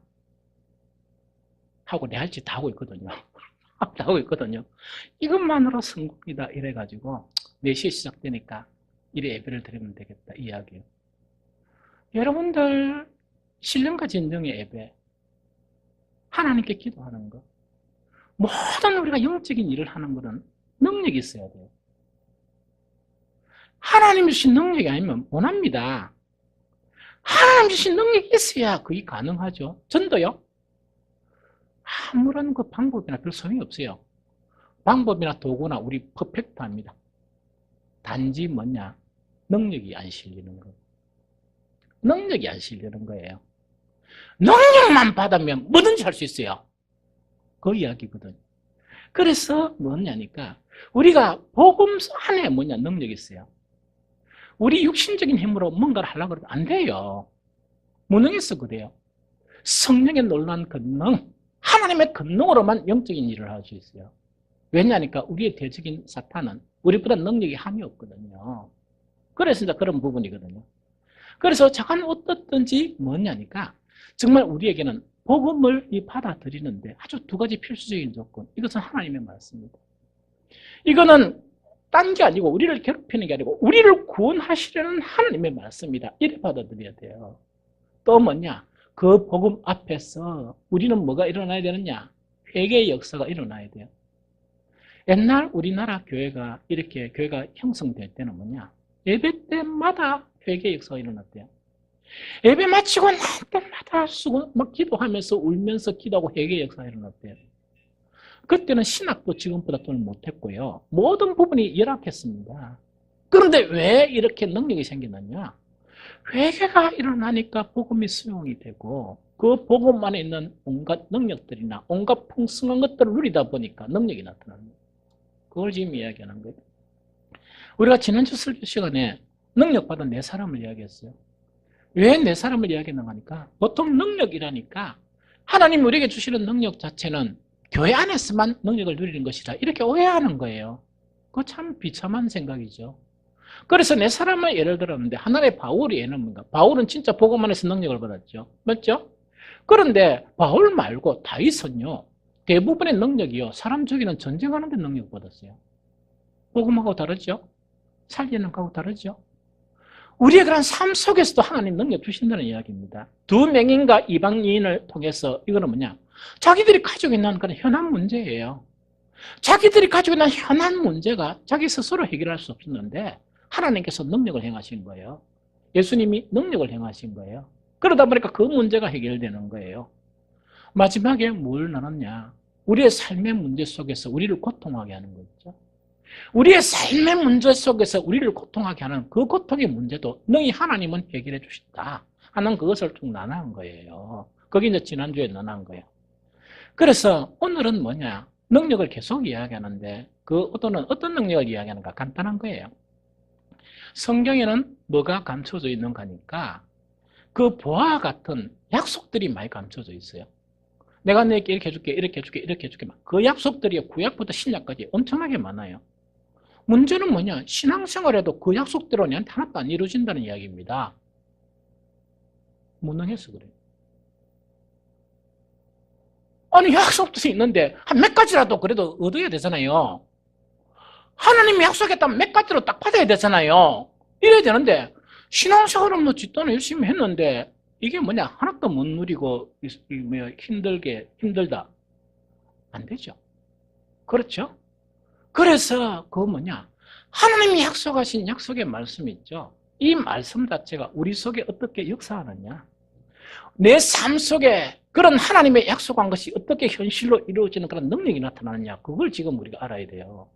S1: 하고 내 할 짓 다 하고 있거든요. 다 하고 있거든요. 이것만으로 성공이다 이래가지고 4시에 시작되니까 이래 예배를 드리면 되겠다 이야기예요. 여러분들 신령과 진정의 예배, 하나님께 기도하는 거, 모든 우리가 영적인 일을 하는 것은 능력이 있어야 돼요. 하나님 주신 능력이 아니면 못합니다. 하나님 주신 능력이 있어야 그게 가능하죠. 전도요? 아무런 그 방법이나 별 소용이 없어요. 방법이나 도구나 우리 퍼펙트합니다. 단지 뭐냐? 능력이 안 실리는 거예요. 능력이 안 실리는 거예요. 능력만 받으면 뭐든지 할 수 있어요. 그 이야기거든요. 그래서 뭐냐니까 우리가 복음서 안에 뭐냐 능력이 있어요. 우리 육신적인 힘으로 뭔가를 하려고 해도 안 돼요. 무능해서 그래요. 성령의 놀라운 권능, 하나님의 권능으로만 영적인 일을 할 수 있어요. 왜냐니까 우리의 대적인 사탄은 우리보다 능력이 함이 없거든요. 그래서 이제 그런 부분이거든요. 그래서 잠깐 어떻든지 뭐냐니까 정말 우리에게는 복음을 받아들이는데 아주 2가지 필수적인 조건. 이것은 하나님의 말씀입니다. 이거는 딴 게 아니고 우리를 괴롭히는 게 아니고 우리를 구원하시려는 하나님의 말씀이다. 이래 받아들여야 돼요. 또 뭐냐? 그 복음 앞에서 우리는 뭐가 일어나야 되느냐? 회개의 역사가 일어나야 돼요. 옛날 우리나라 교회가 이렇게 교회가 형성될 때는 뭐냐? 예배 때마다 회개의 역사가 일어났대요. 예배 마치고 날 때마다 막 기도하면서 울면서 기도하고 회개의 역사가 일어났대요. 그때는 신학도 지금보다 더 못했고요. 모든 부분이 열악했습니다. 그런데 왜 이렇게 능력이 생기느냐? 회개가 일어나니까 복음이 수용이 되고 그 복음 안에 있는 온갖 능력들이나 온갖 풍성한 것들을 누리다 보니까 능력이 나타나는 거예요. 그걸 지금 이야기하는 거예요. 우리가 지난주 설교 시간에 능력받은 4사람을 이야기했어요. 왜 4사람을 이야기했는가 하니까 보통 능력이라니까 하나님 우리에게 주시는 능력 자체는 교회 안에서만 능력을 누리는 것이라 이렇게 오해하는 거예요. 그거 참 비참한 생각이죠. 그래서 4사람을 예를 들었는데 하나의 바울이 예는 뭔가? 바울은 진짜 복음 안에서 능력을 받았죠. 맞죠? 그런데 바울 말고 다윗은요, 대부분의 능력이요, 사람 죽이는 전쟁하는 데 능력 받았어요. 복음하고 다르죠? 살리는 거하고 다르죠? 우리의 그런 삶 속에서도 하나님 능력 주신다는 이야기입니다. 두 맹인과 이방인을 통해서 이거는 뭐냐? 자기들이 가지고 있는 그런 현안 문제예요. 자기들이 가지고 있는 현안 문제가 자기 스스로 해결할 수 없었는데 하나님께서 능력을 행하신 거예요. 예수님이 능력을 행하신 거예요. 그러다 보니까 그 문제가 해결되는 거예요. 마지막에 뭘 나눴냐? 우리의 삶의 문제 속에서 우리를 고통하게 하는 거죠. 우리의 삶의 문제 속에서 우리를 고통하게 하는 그 고통의 문제도 너희 하나님은 해결해 주신다 하는 그것을 쭉 나눈 거예요. 그게 이제 지난주에 나눈 거예요. 그래서 오늘은 뭐냐? 능력을 계속 이야기하는데 그 어떤 능력을 이야기하는가? 간단한 거예요. 성경에는 뭐가 감춰져 있는 거니까 그 보아와 같은 약속들이 많이 감춰져 있어요. 내가 너에게 이렇게 해줄게, 이렇게 해줄게, 이렇게 해줄게. 그 약속들이 구약부터 신약까지 엄청나게 많아요. 문제는 뭐냐? 신앙생활에도 그 약속대로 내한테 하나도 안 이루어진다는 이야기입니다. 무능해서 그래요. 아니, 약속도 있는데 한 몇 가지라도 그래도 얻어야 되잖아요. 하나님이 약속했다면 몇 가지로 딱 받아야 되잖아요. 이래야 되는데 신앙생활은 뭐 뒷돈을 열심히 했는데 이게 뭐냐? 하나도 못 누리고 힘들다. 안 되죠. 그렇죠? 그래서 그 뭐냐? 하나님이 약속하신 약속의 말씀이 있죠. 이 말씀 자체가 우리 속에 어떻게 역사하느냐? 내 삶 속에 그런 하나님의 약속한 것이 어떻게 현실로 이루어지는 그런 능력이 나타나느냐? 그걸 지금 우리가 알아야 돼요.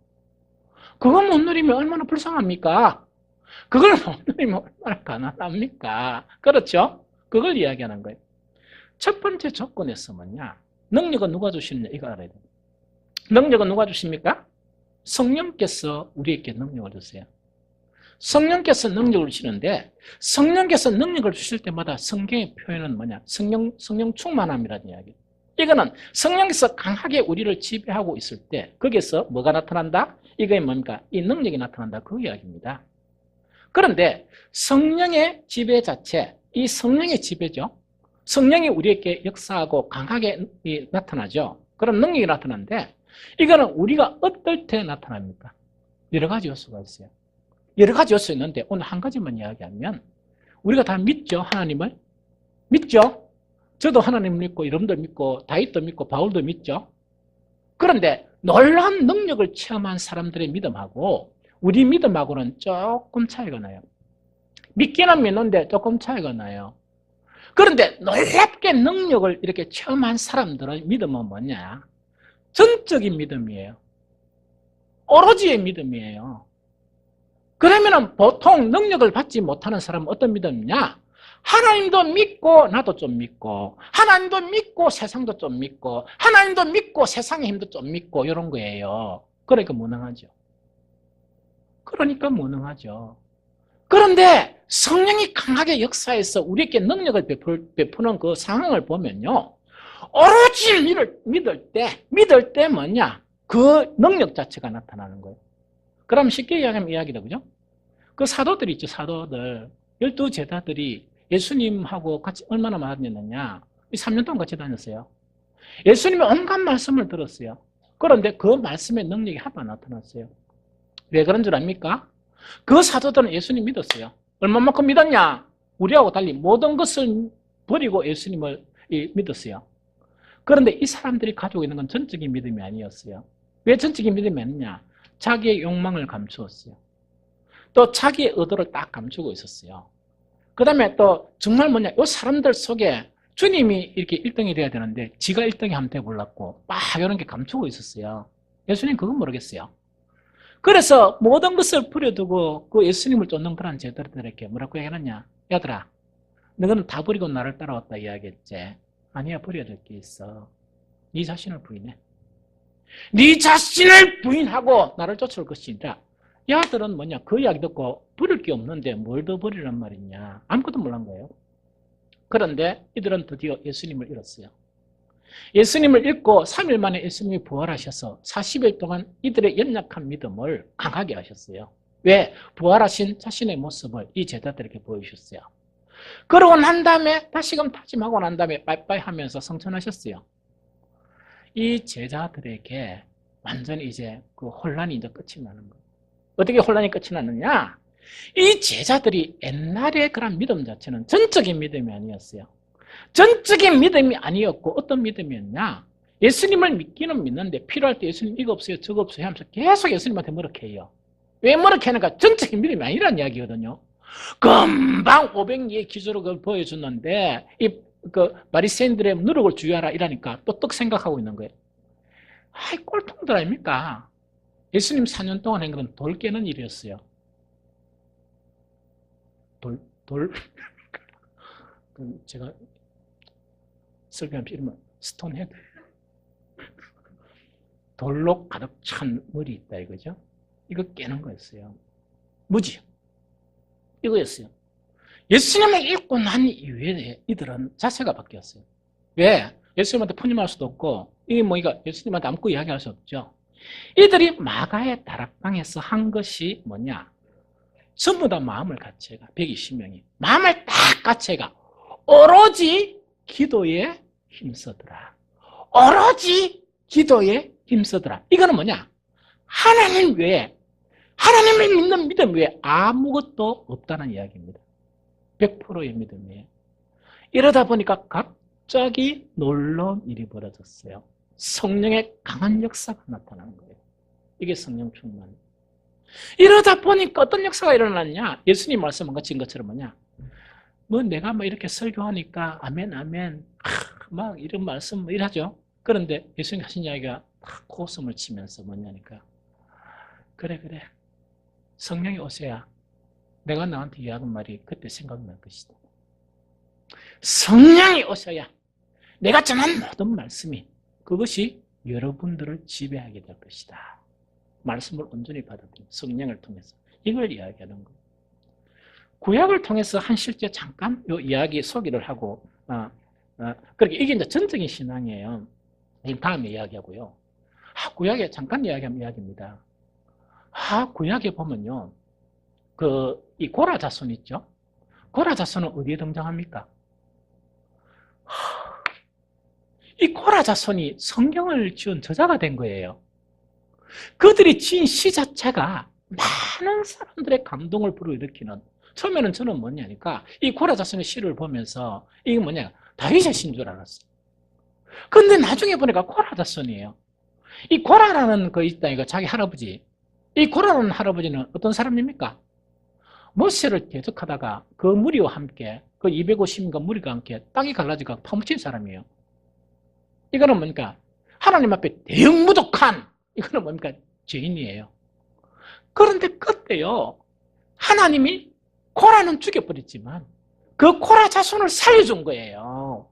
S1: 그걸 못 누리면 얼마나 불쌍합니까? 그걸 못 누리면 얼마나 가난합니까? 그렇죠? 그걸 이야기하는 거예요. 첫 번째 조건에서 뭐냐? 능력은 누가 주시느냐? 이거 알아야 돼요. 능력은 누가 주십니까? 성령께서 우리에게 능력을 주세요. 성령께서 능력을 주시는데 성령께서 능력을 주실 때마다 성경의 표현은 뭐냐? 성령 충만함이라는 이야기. 이거는 성령께서 강하게 우리를 지배하고 있을 때 거기에서 뭐가 나타난다? 이게 뭡니까? 이 능력이 나타난다. 그 이야기입니다. 그런데 성령의 지배 자체, 이 성령의 지배죠. 성령이 우리에게 역사하고 강하게 나타나죠. 그런 능력이 나타나는데 이거는 우리가 어떨 때 나타납니까? 여러 가지 요소가 있어요. 여러 가지 요소가 있는데 오늘 한 가지만 이야기하면 우리가 다 믿죠? 하나님을? 믿죠? 저도 하나님을 믿고 여러분도 믿고 다윗도 믿고 바울도 믿죠? 그런데 놀라운 능력을 체험한 사람들의 믿음하고 우리 믿음하고는 조금 차이가 나요. 믿기는 믿는데 조금 차이가 나요. 그런데 놀랍게 능력을 이렇게 체험한 사람들의 믿음은 뭐냐? 전적인 믿음이에요. 오로지의 믿음이에요. 그러면 보통 능력을 받지 못하는 사람은 어떤 믿음이냐? 하나님도 믿고 나도 좀 믿고 하나님도 믿고 세상도 좀 믿고 하나님도 믿고 세상의 힘도 좀 믿고 이런 거예요. 그러니까 무능하죠. 그런데 성령이 강하게 역사해서 우리에게 능력을 베푸는 그 상황을 보면요. 오로지 믿을 때 뭐냐? 그 능력 자체가 나타나는 거예요. 그럼 쉽게 이야기하면 이야기다, 그죠? 그 사도들이 있죠, 사도들. 12제자들이 예수님하고 같이 얼마나 많이 다녔느냐? 3년 동안 같이 다녔어요. 예수님의 온갖 말씀을 들었어요. 그런데 그 말씀의 능력이 하나도 안 나타났어요. 왜 그런 줄 압니까? 그 사도들은 예수님 믿었어요. 얼마만큼 믿었냐? 우리하고 달리 모든 것을 버리고 예수님을 믿었어요. 그런데 이 사람들이 가지고 있는 건 전적인 믿음이 아니었어요. 왜 전적인 믿음이 아니냐? 자기의 욕망을 감추었어요. 또 자기의 의도를 딱 감추고 있었어요. 그 다음에 또 정말 뭐냐? 이 사람들 속에 주님이 이렇게 1등이 돼야 되는데 지가 1등이 하면 돼 몰랐고 막 이런 게 감추고 있었어요. 예수님 그건 모르겠어요. 그래서 모든 것을 버려두고 그 예수님을 쫓는 그런 제자들에게 뭐라고 얘기하느냐? 얘들아, 너는 다 버리고 나를 따라왔다 이야기했지? 아니야, 버려야 될 게 있어. 네 자신을 부인해. 네 자신을 부인하고 나를 쫓아올 것이니라. 야들은 뭐냐? 그 이야기 듣고 버릴 게 없는데 뭘 더 버리란 말이냐? 아무것도 몰란 거예요. 그런데 이들은 드디어 예수님을 잃었어요. 예수님을 잃고 3일 만에 예수님이 부활하셔서 40일 동안 이들의 연약한 믿음을 강하게 하셨어요. 왜? 부활하신 자신의 모습을 이 제자들에게 보여주셨어요. 그러고 난 다음에 다시금 다짐하고 난 다음에 빠이빠이 하면서 성천하셨어요. 이 제자들에게 완전히 이제 그 혼란이 이제 끝이 나는 거예요. 어떻게 혼란이 끝이 났느냐? 이 제자들이 옛날에 그런 믿음 자체는 전적인 믿음이 아니었어요. 전적인 믿음이 아니었고 어떤 믿음이었냐? 예수님을 믿기는 믿는데 필요할 때 예수님 이거 없어요 저거 없어요 하면서 계속 예수님한테 머쓱해요. 왜 머쓱하니까 전적인 믿음이 아니라는 이야기거든요. 금방 500리의 기술을 보여줬는데 그 바리새인들의 누룩을 주의하라 이러니까 또 떡 생각하고 있는 거예요. 아이 꼴통들 아닙니까? 예수님 4년 동안 한 건 돌 깨는 일이었어요. 돌 제가 설교한 이름은 스톤헤드. 돌로 가득 찬 물이 있다 이거죠. 이거 깨는 거였어요. 무지. 이거였어요. 예수님을 읽고 난 이후에 이들은 자세가 바뀌었어요. 왜? 예수님한테 푸념할 수도 없고 이게 뭐니까 예수님한테 아무것도 이야기할 수 없죠. 이들이 마가의 다락방에서 한 것이 뭐냐? 전부 다 마음을 같이 해가 120명이 마음을 딱 같이 해가 오로지 기도에 힘쓰더라. 오로지 기도에 힘쓰더라. 이거는 뭐냐? 하나님 외에 하나님을 믿는 믿음 외에 아무것도 없다는 이야기입니다. 100%의 믿음이에요. 이러다 보니까 갑자기 놀라운 일이 벌어졌어요. 성령의 강한 역사가 나타나는 거예요. 이게 성령 충만이에요. 이러다 보니까 어떤 역사가 일어났냐? 예수님 말씀한 것처럼 뭐냐? 뭐 내가 뭐 이렇게 설교하니까 아멘 아멘 막 이런 말씀 뭐 이러죠. 그런데 예수님 하신 이야기가 딱 코웃음을 치면서 뭐냐니까 그래 성령이 오셔야 내가 나한테 이야기한 말이 그때 생각날 것이다. 성령이 오셔야 내가 전한 모든 말씀이 그것이 여러분들을 지배하게 될 것이다. 말씀을 온전히 받아들인 성령을 통해서 이걸 이야기하는 거예요. 구약을 통해서 한 실제 잠깐 이 이야기 소개를 하고 그렇게 이게 이제 전적인 신앙이에요. 다음에 이야기하고요. 구약에 잠깐 이야기하면 이야기입니다. 구약에 보면요, 이 고라 자손 있죠? 고라 자손은 어디에 등장합니까? 이 고라 자손이 성경을 지은 저자가 된 거예요. 그들이 지은 시 자체가 많은 사람들의 감동을 불어일으키는 처음에는 저는 뭐냐니까 이 고라 자손의 시를 보면서 이게 뭐냐 다윗의 시인 줄 알았어요. 근데 나중에 보니까 고라 자손이에요. 이 고라라는 거 있다니까 자기 할아버지. 이 고라라는 할아버지는 어떤 사람입니까? 모세를 대적하다가 그 무리와 함께 그 250인가 무리가 함께 땅이 갈라지고 파묻힌 사람이에요. 이거는 뭡니까? 하나님 앞에 대형무독한 이거는 뭡니까? 죄인이에요. 그런데 그때요 하나님이 고라는 죽여버렸지만 그 고라 자손을 살려준 거예요.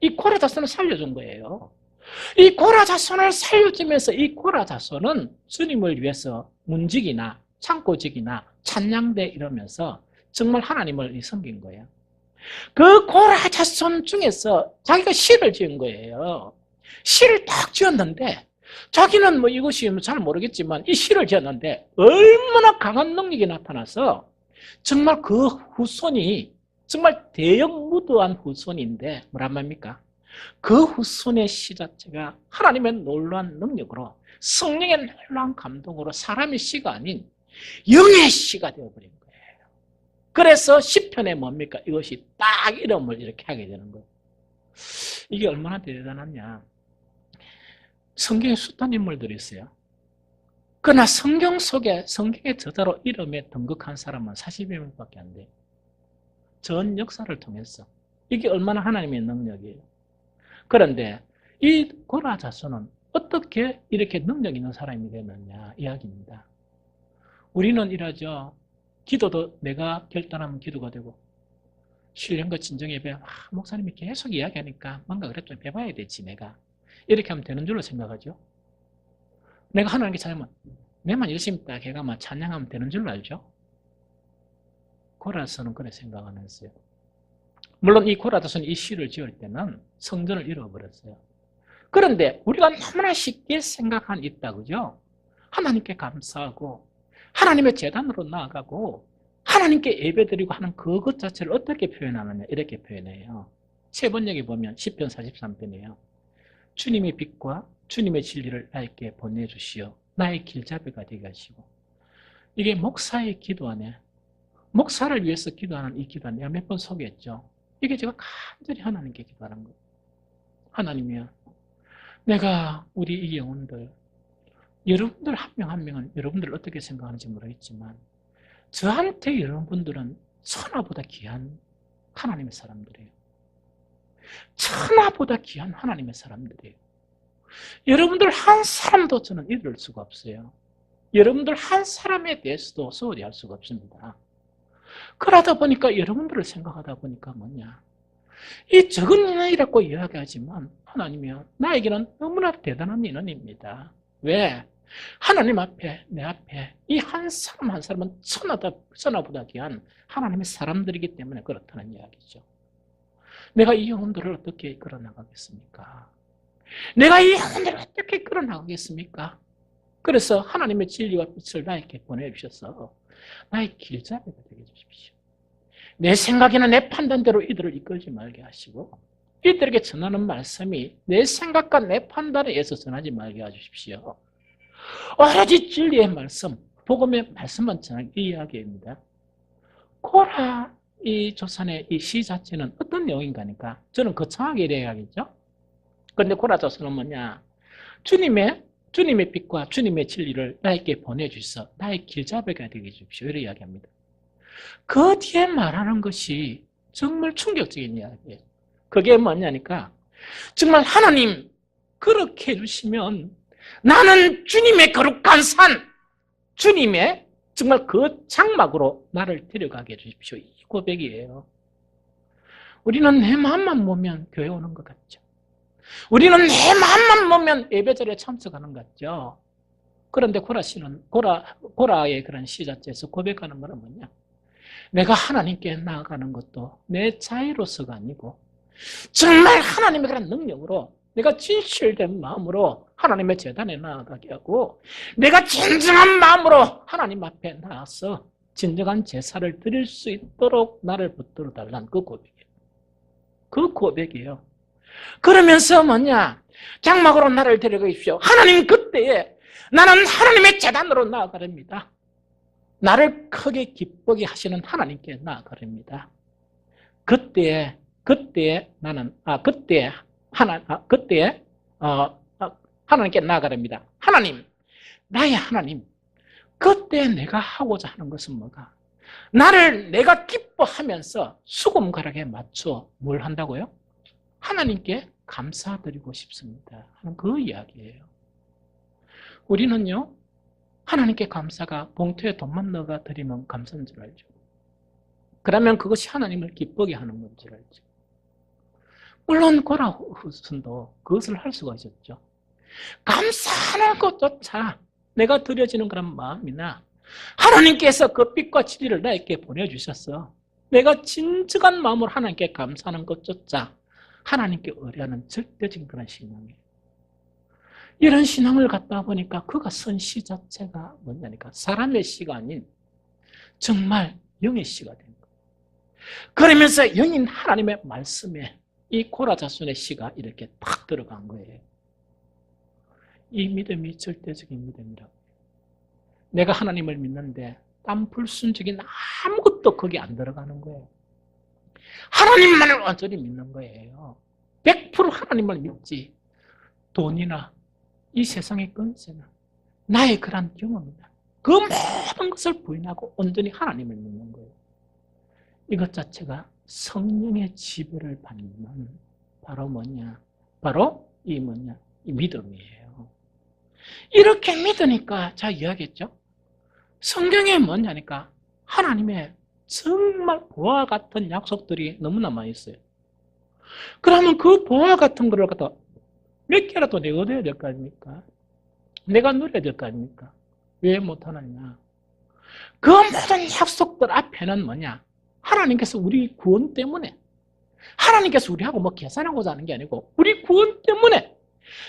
S1: 이 고라 자손을 살려준 거예요. 이 고라 자손을 살려주면서 이 고라 자손은 주님을 위해서 문직이나 창고직이나 찬양대 이러면서 정말 하나님을 섬긴 거예요. 그 고라 자손 중에서 자기가 시를 지은 거예요. 시를 딱 지었는데 자기는 뭐 이것이 잘 모르겠지만 이 시를 지었는데 얼마나 강한 능력이 나타나서 정말 그 후손이 정말 대형무도한 후손인데 뭐란 말입니까? 그 후손의 시 자체가 하나님의 놀라운 능력으로 성령의 놀라운 감동으로 사람의 시가 아닌 영의 시가 되어버린 거예요. 그래서 시편에 뭡니까? 이것이 딱 이름을 이렇게 하게 되는 거예요. 이게 얼마나 대단하냐. 성경에 숱한 인물들이 있어요. 그러나 성경 속에 성경의 저자로 이름에 등극한 사람은 40여명밖에 안 돼요. 전 역사를 통해서. 이게 얼마나 하나님의 능력이에요. 그런데 이 고라 자손은 어떻게 이렇게 능력 있는 사람이 되느냐 이야기입니다. 우리는 이러죠. 기도도 내가 결단하면 기도가 되고 신령과 진정예배 목사님이 계속 이야기하니까 뭔가 그래도 좀 배워야 되지 내가. 이렇게 하면 되는 줄로 생각하죠. 내가 하나님께 찾으면 내만 열심히 딱 해가면 찬양하면 되는 줄로 알죠. 고라서는 그래 생각 안 했어요. 물론 이 고라서는 이 시를 지을 때는 성전을 잃어버렸어요. 그런데 우리가 너무나 쉽게 생각한 있다 그죠? 하나님께 감사하고 하나님의 재단으로 나아가고 하나님께 예배드리고 하는 그것 자체를 어떻게 표현하느냐 이렇게 표현해요. 세 번역에 보면 10편 43편이에요. 주님의 빛과 주님의 진리를 나에게 보내주시어 나의 길잡이가 되게 하시고. 이게 목사의 기도 안에 목사를 위해서 기도하는 이 기도 안에 내가 몇 번 소개했죠. 이게 제가 간절히 하나님께 기도하는 거예요. 하나님이여, 내가 우리 이 영혼들, 여러분들 한 명 한 명은 여러분들 어떻게 생각하는지 모르겠지만 저한테 여러분들은 천하보다 귀한 하나님의 사람들이에요. 천하보다 귀한 하나님의 사람들이에요. 여러분들 한 사람도 저는 잃을 수가 없어요. 여러분들 한 사람에 대해서도 소홀히 할 수가 없습니다. 그러다 보니까 여러분들을 생각하다 보니까 뭐냐, 이 적은 인원이라고 이야기하지만 하나님이요, 나에게는 너무나 대단한 인원입니다. 왜? 하나님 앞에, 내 앞에 이 한 사람 한 사람은 천하보다 귀한 하나님의 사람들이기 때문에 그렇다는 이야기죠. 내가 이 영혼들을 어떻게 이끌어 나가겠습니까? 내가 이 영혼들을 어떻게 이끌어 나가겠습니까? 그래서 하나님의 진리와 빛을 나에게 보내주셔서 나의 길잡이가 되게 해주십시오. 내 생각이나 내 판단대로 이들을 이끌지 말게 하시고 이들에게 전하는 말씀이 내 생각과 내 판단에 의해서 전하지 말게 해주십시오. 오로지 진리의 말씀, 복음의 말씀만 전하는 이 이야기입니다. 고라 이 조선의 이 시 자체는 어떤 내용인가니까 저는 거창하게 이래야겠죠. 그런데 고라 조선은 뭐냐, 주님의 빛과 주님의 진리를 나에게 보내주셔서 나의 길잡이가 되게 해주십시오. 이렇게 이야기합니다. 그 뒤에 말하는 것이 정말 충격적인 이야기예요. 그게 뭐냐니까, 정말 하나님 그렇게 해주시면 나는 주님의 거룩한 산, 주님의 정말 그 장막으로 나를 데려가게 해주십시오. 이 고백이에요. 우리는 내 마음만 보면 교회 오는 것 같죠. 우리는 내 마음만 보면 예배절에 참석하는 것 같죠. 그런데 고라의 그런 시 자체에서 고백하는 말은 뭐냐, 내가 하나님께 나아가는 것도 내 자유로서가 아니고 정말 하나님의 그런 능력으로 내가 진실된 마음으로 하나님의 제단에 나아가게 하고 내가 진정한 마음으로 하나님 앞에 나와서 진정한 제사를 드릴 수 있도록 나를 붙들어 달라는 그 고백이에요. 그 고백이에요. 그러면서 뭐냐, 장막으로 나를 데려가십시오. 하나님 그때에 나는 하나님의 제단으로 나아가렵니다. 나를 크게 기쁘게 하시는 하나님께 나아가렵니다. 그때에 나는 하나님께 나아가렵니다. 하나님, 나의 하나님, 그때 내가 하고자 하는 것은 뭐가? 내가 기뻐하면서 수금가락에 맞춰 뭘 한다고요? 하나님께 감사드리고 싶습니다 하는 그 이야기예요. 우리는요, 하나님께 감사가 봉투에 돈만 넣어가 드리면 감사인 줄 알죠. 그러면 그것이 하나님을 기쁘게 하는 건 줄 알죠. 물론 고라 후손도 그것을 할 수가 있었죠. 감사하는 것조차 내가 드려지는 그런 마음이나 하나님께서 그 빛과 진리를 나에게 보내주셔서 내가 진정한 마음으로 하나님께 감사하는 것조차 하나님께 의뢰하는 절대적인 그런 신앙이에요. 이런 신앙을 갖다 보니까 그가 쓴 시 자체가 뭐냐니까 사람의 시가 아닌 정말 영의 시가 된 거예요. 그러면서 영인 하나님의 말씀에 이 고라 자손의 시가 이렇게 탁 들어간 거예요. 이 믿음이 절대적인 믿음이라고. 내가 하나님을 믿는데 딴 불순적인 아무것도 거기 안 들어가는 거예요. 하나님만을 완전히 믿는 거예요. 100% 하나님을 믿지 돈이나 이 세상의 권세나 나의 그런 경험이나 그 모든 것을 부인하고 온전히 하나님을 믿는 거예요. 이것 자체가 성령의 지배를 받는 바로 뭐냐? 바로 이 믿음이에요. 이렇게 믿으니까 자 이야기했죠. 성경에 뭐냐니까 하나님의 정말 보화 같은 약속들이 너무나 많이 있어요. 그러면 그 보화 같은 거를 갖다 몇 개라도 내가 얻어야 될 거 아닙니까? 내가 누려야 될 거 아닙니까? 왜 못하느냐? 그 모든 약속들 앞에는 뭐냐? 하나님께서 우리 구원 때문에, 하나님께서 우리하고 뭐 계산하고자 하는 게 아니고 우리 구원 때문에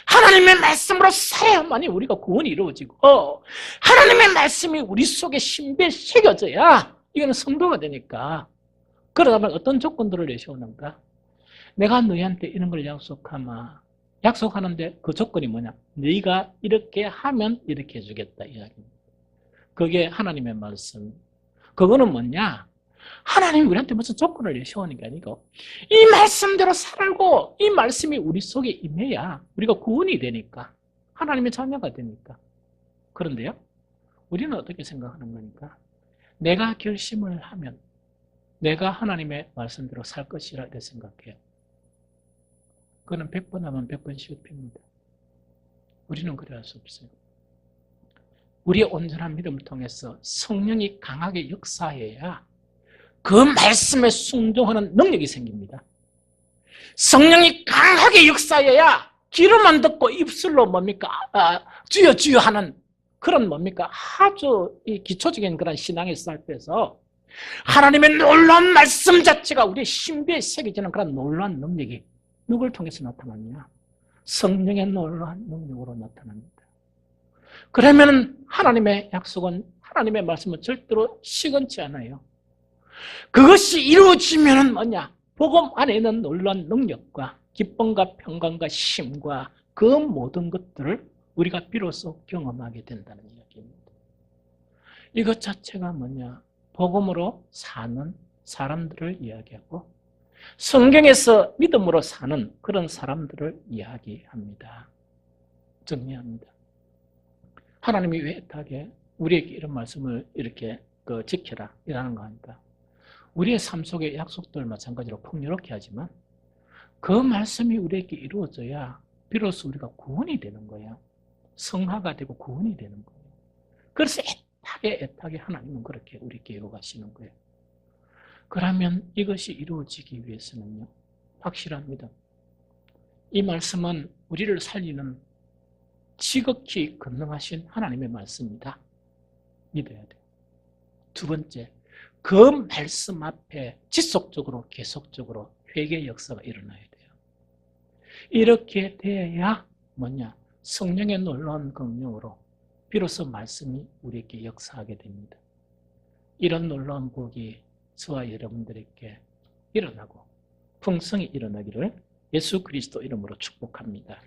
S1: 하나님의 말씀으로 살아야만이 우리가 구원이 이루어지고 하나님의 말씀이 우리 속에 신비에 새겨져야 이거는 성도가 되니까. 그러다면 어떤 조건들을 내세우는가? 내가 너희한테 이런 걸 약속하마. 약속하는데 그 조건이 뭐냐? 너희가 이렇게 하면 이렇게 해주겠다 이야기입니다. 그게 하나님의 말씀. 그거는 뭐냐? 하나님이 우리한테 무슨 조건을 내세우는 게 아니고 이 말씀대로 살고 이 말씀이 우리 속에 임해야 우리가 구원이 되니까 하나님의 자녀가 되니까. 그런데요, 우리는 어떻게 생각하는 거니까? 내가 결심을 하면 내가 하나님의 말씀대로 살 것이라 이렇게 생각해요. 그거는 100번 하면 100번 실패입니다. 우리는 그래 할 수 없어요. 우리의 온전한 믿음을 통해서 성령이 강하게 역사해야 그 말씀에 순종하는 능력이 생깁니다. 성령이 강하게 역사해야 귀로만 듣고 입술로 뭡니까? 주여 주여 하는 그런 뭡니까? 아주 기초적인 그런 신앙의 쌀빼서 하나님의 놀라운 말씀 자체가 우리의 신비에 새겨지는 그런 놀라운 능력이 누굴 통해서 나타나느냐? 성령의 놀라운 능력으로 나타납니다. 그러면 하나님의 약속은, 하나님의 말씀은 절대로 시건치 않아요. 그것이 이루어지면 뭐냐? 복음 안에 있는 놀라운 능력과 기쁨과 평강과 쉼과 그 모든 것들을 우리가 비로소 경험하게 된다는 이야기입니다. 이것 자체가 뭐냐? 복음으로 사는 사람들을 이야기하고 성경에서 믿음으로 사는 그런 사람들을 이야기합니다. 정리합니다. 하나님이 왜 애타게 우리에게 이런 말씀을 이렇게 지켜라 이라는 거 아닙니까? 우리의 삶 속의 약속들 마찬가지로 풍요롭게 하지만 그 말씀이 우리에게 이루어져야 비로소 우리가 구원이 되는 거예요. 성화가 되고 구원이 되는 거예요. 그래서 애타게 하나님은 그렇게 우리에게 이루어가시는 거예요. 그러면 이것이 이루어지기 위해서는요, 확실합니다. 이 말씀은 우리를 살리는 지극히 권능하신 하나님의 말씀이다. 믿어야 돼요. 두 번째, 그 말씀 앞에 지속적으로 계속적으로 회개 역사가 일어나야 돼요. 이렇게 돼야 뭐냐? 성령의 놀라운 긍휼으로 비로소 말씀이 우리에게 역사하게 됩니다. 이런 놀라운 복이 저와 여러분들에게 일어나고 풍성히 일어나기를 예수 그리스도 이름으로 축복합니다.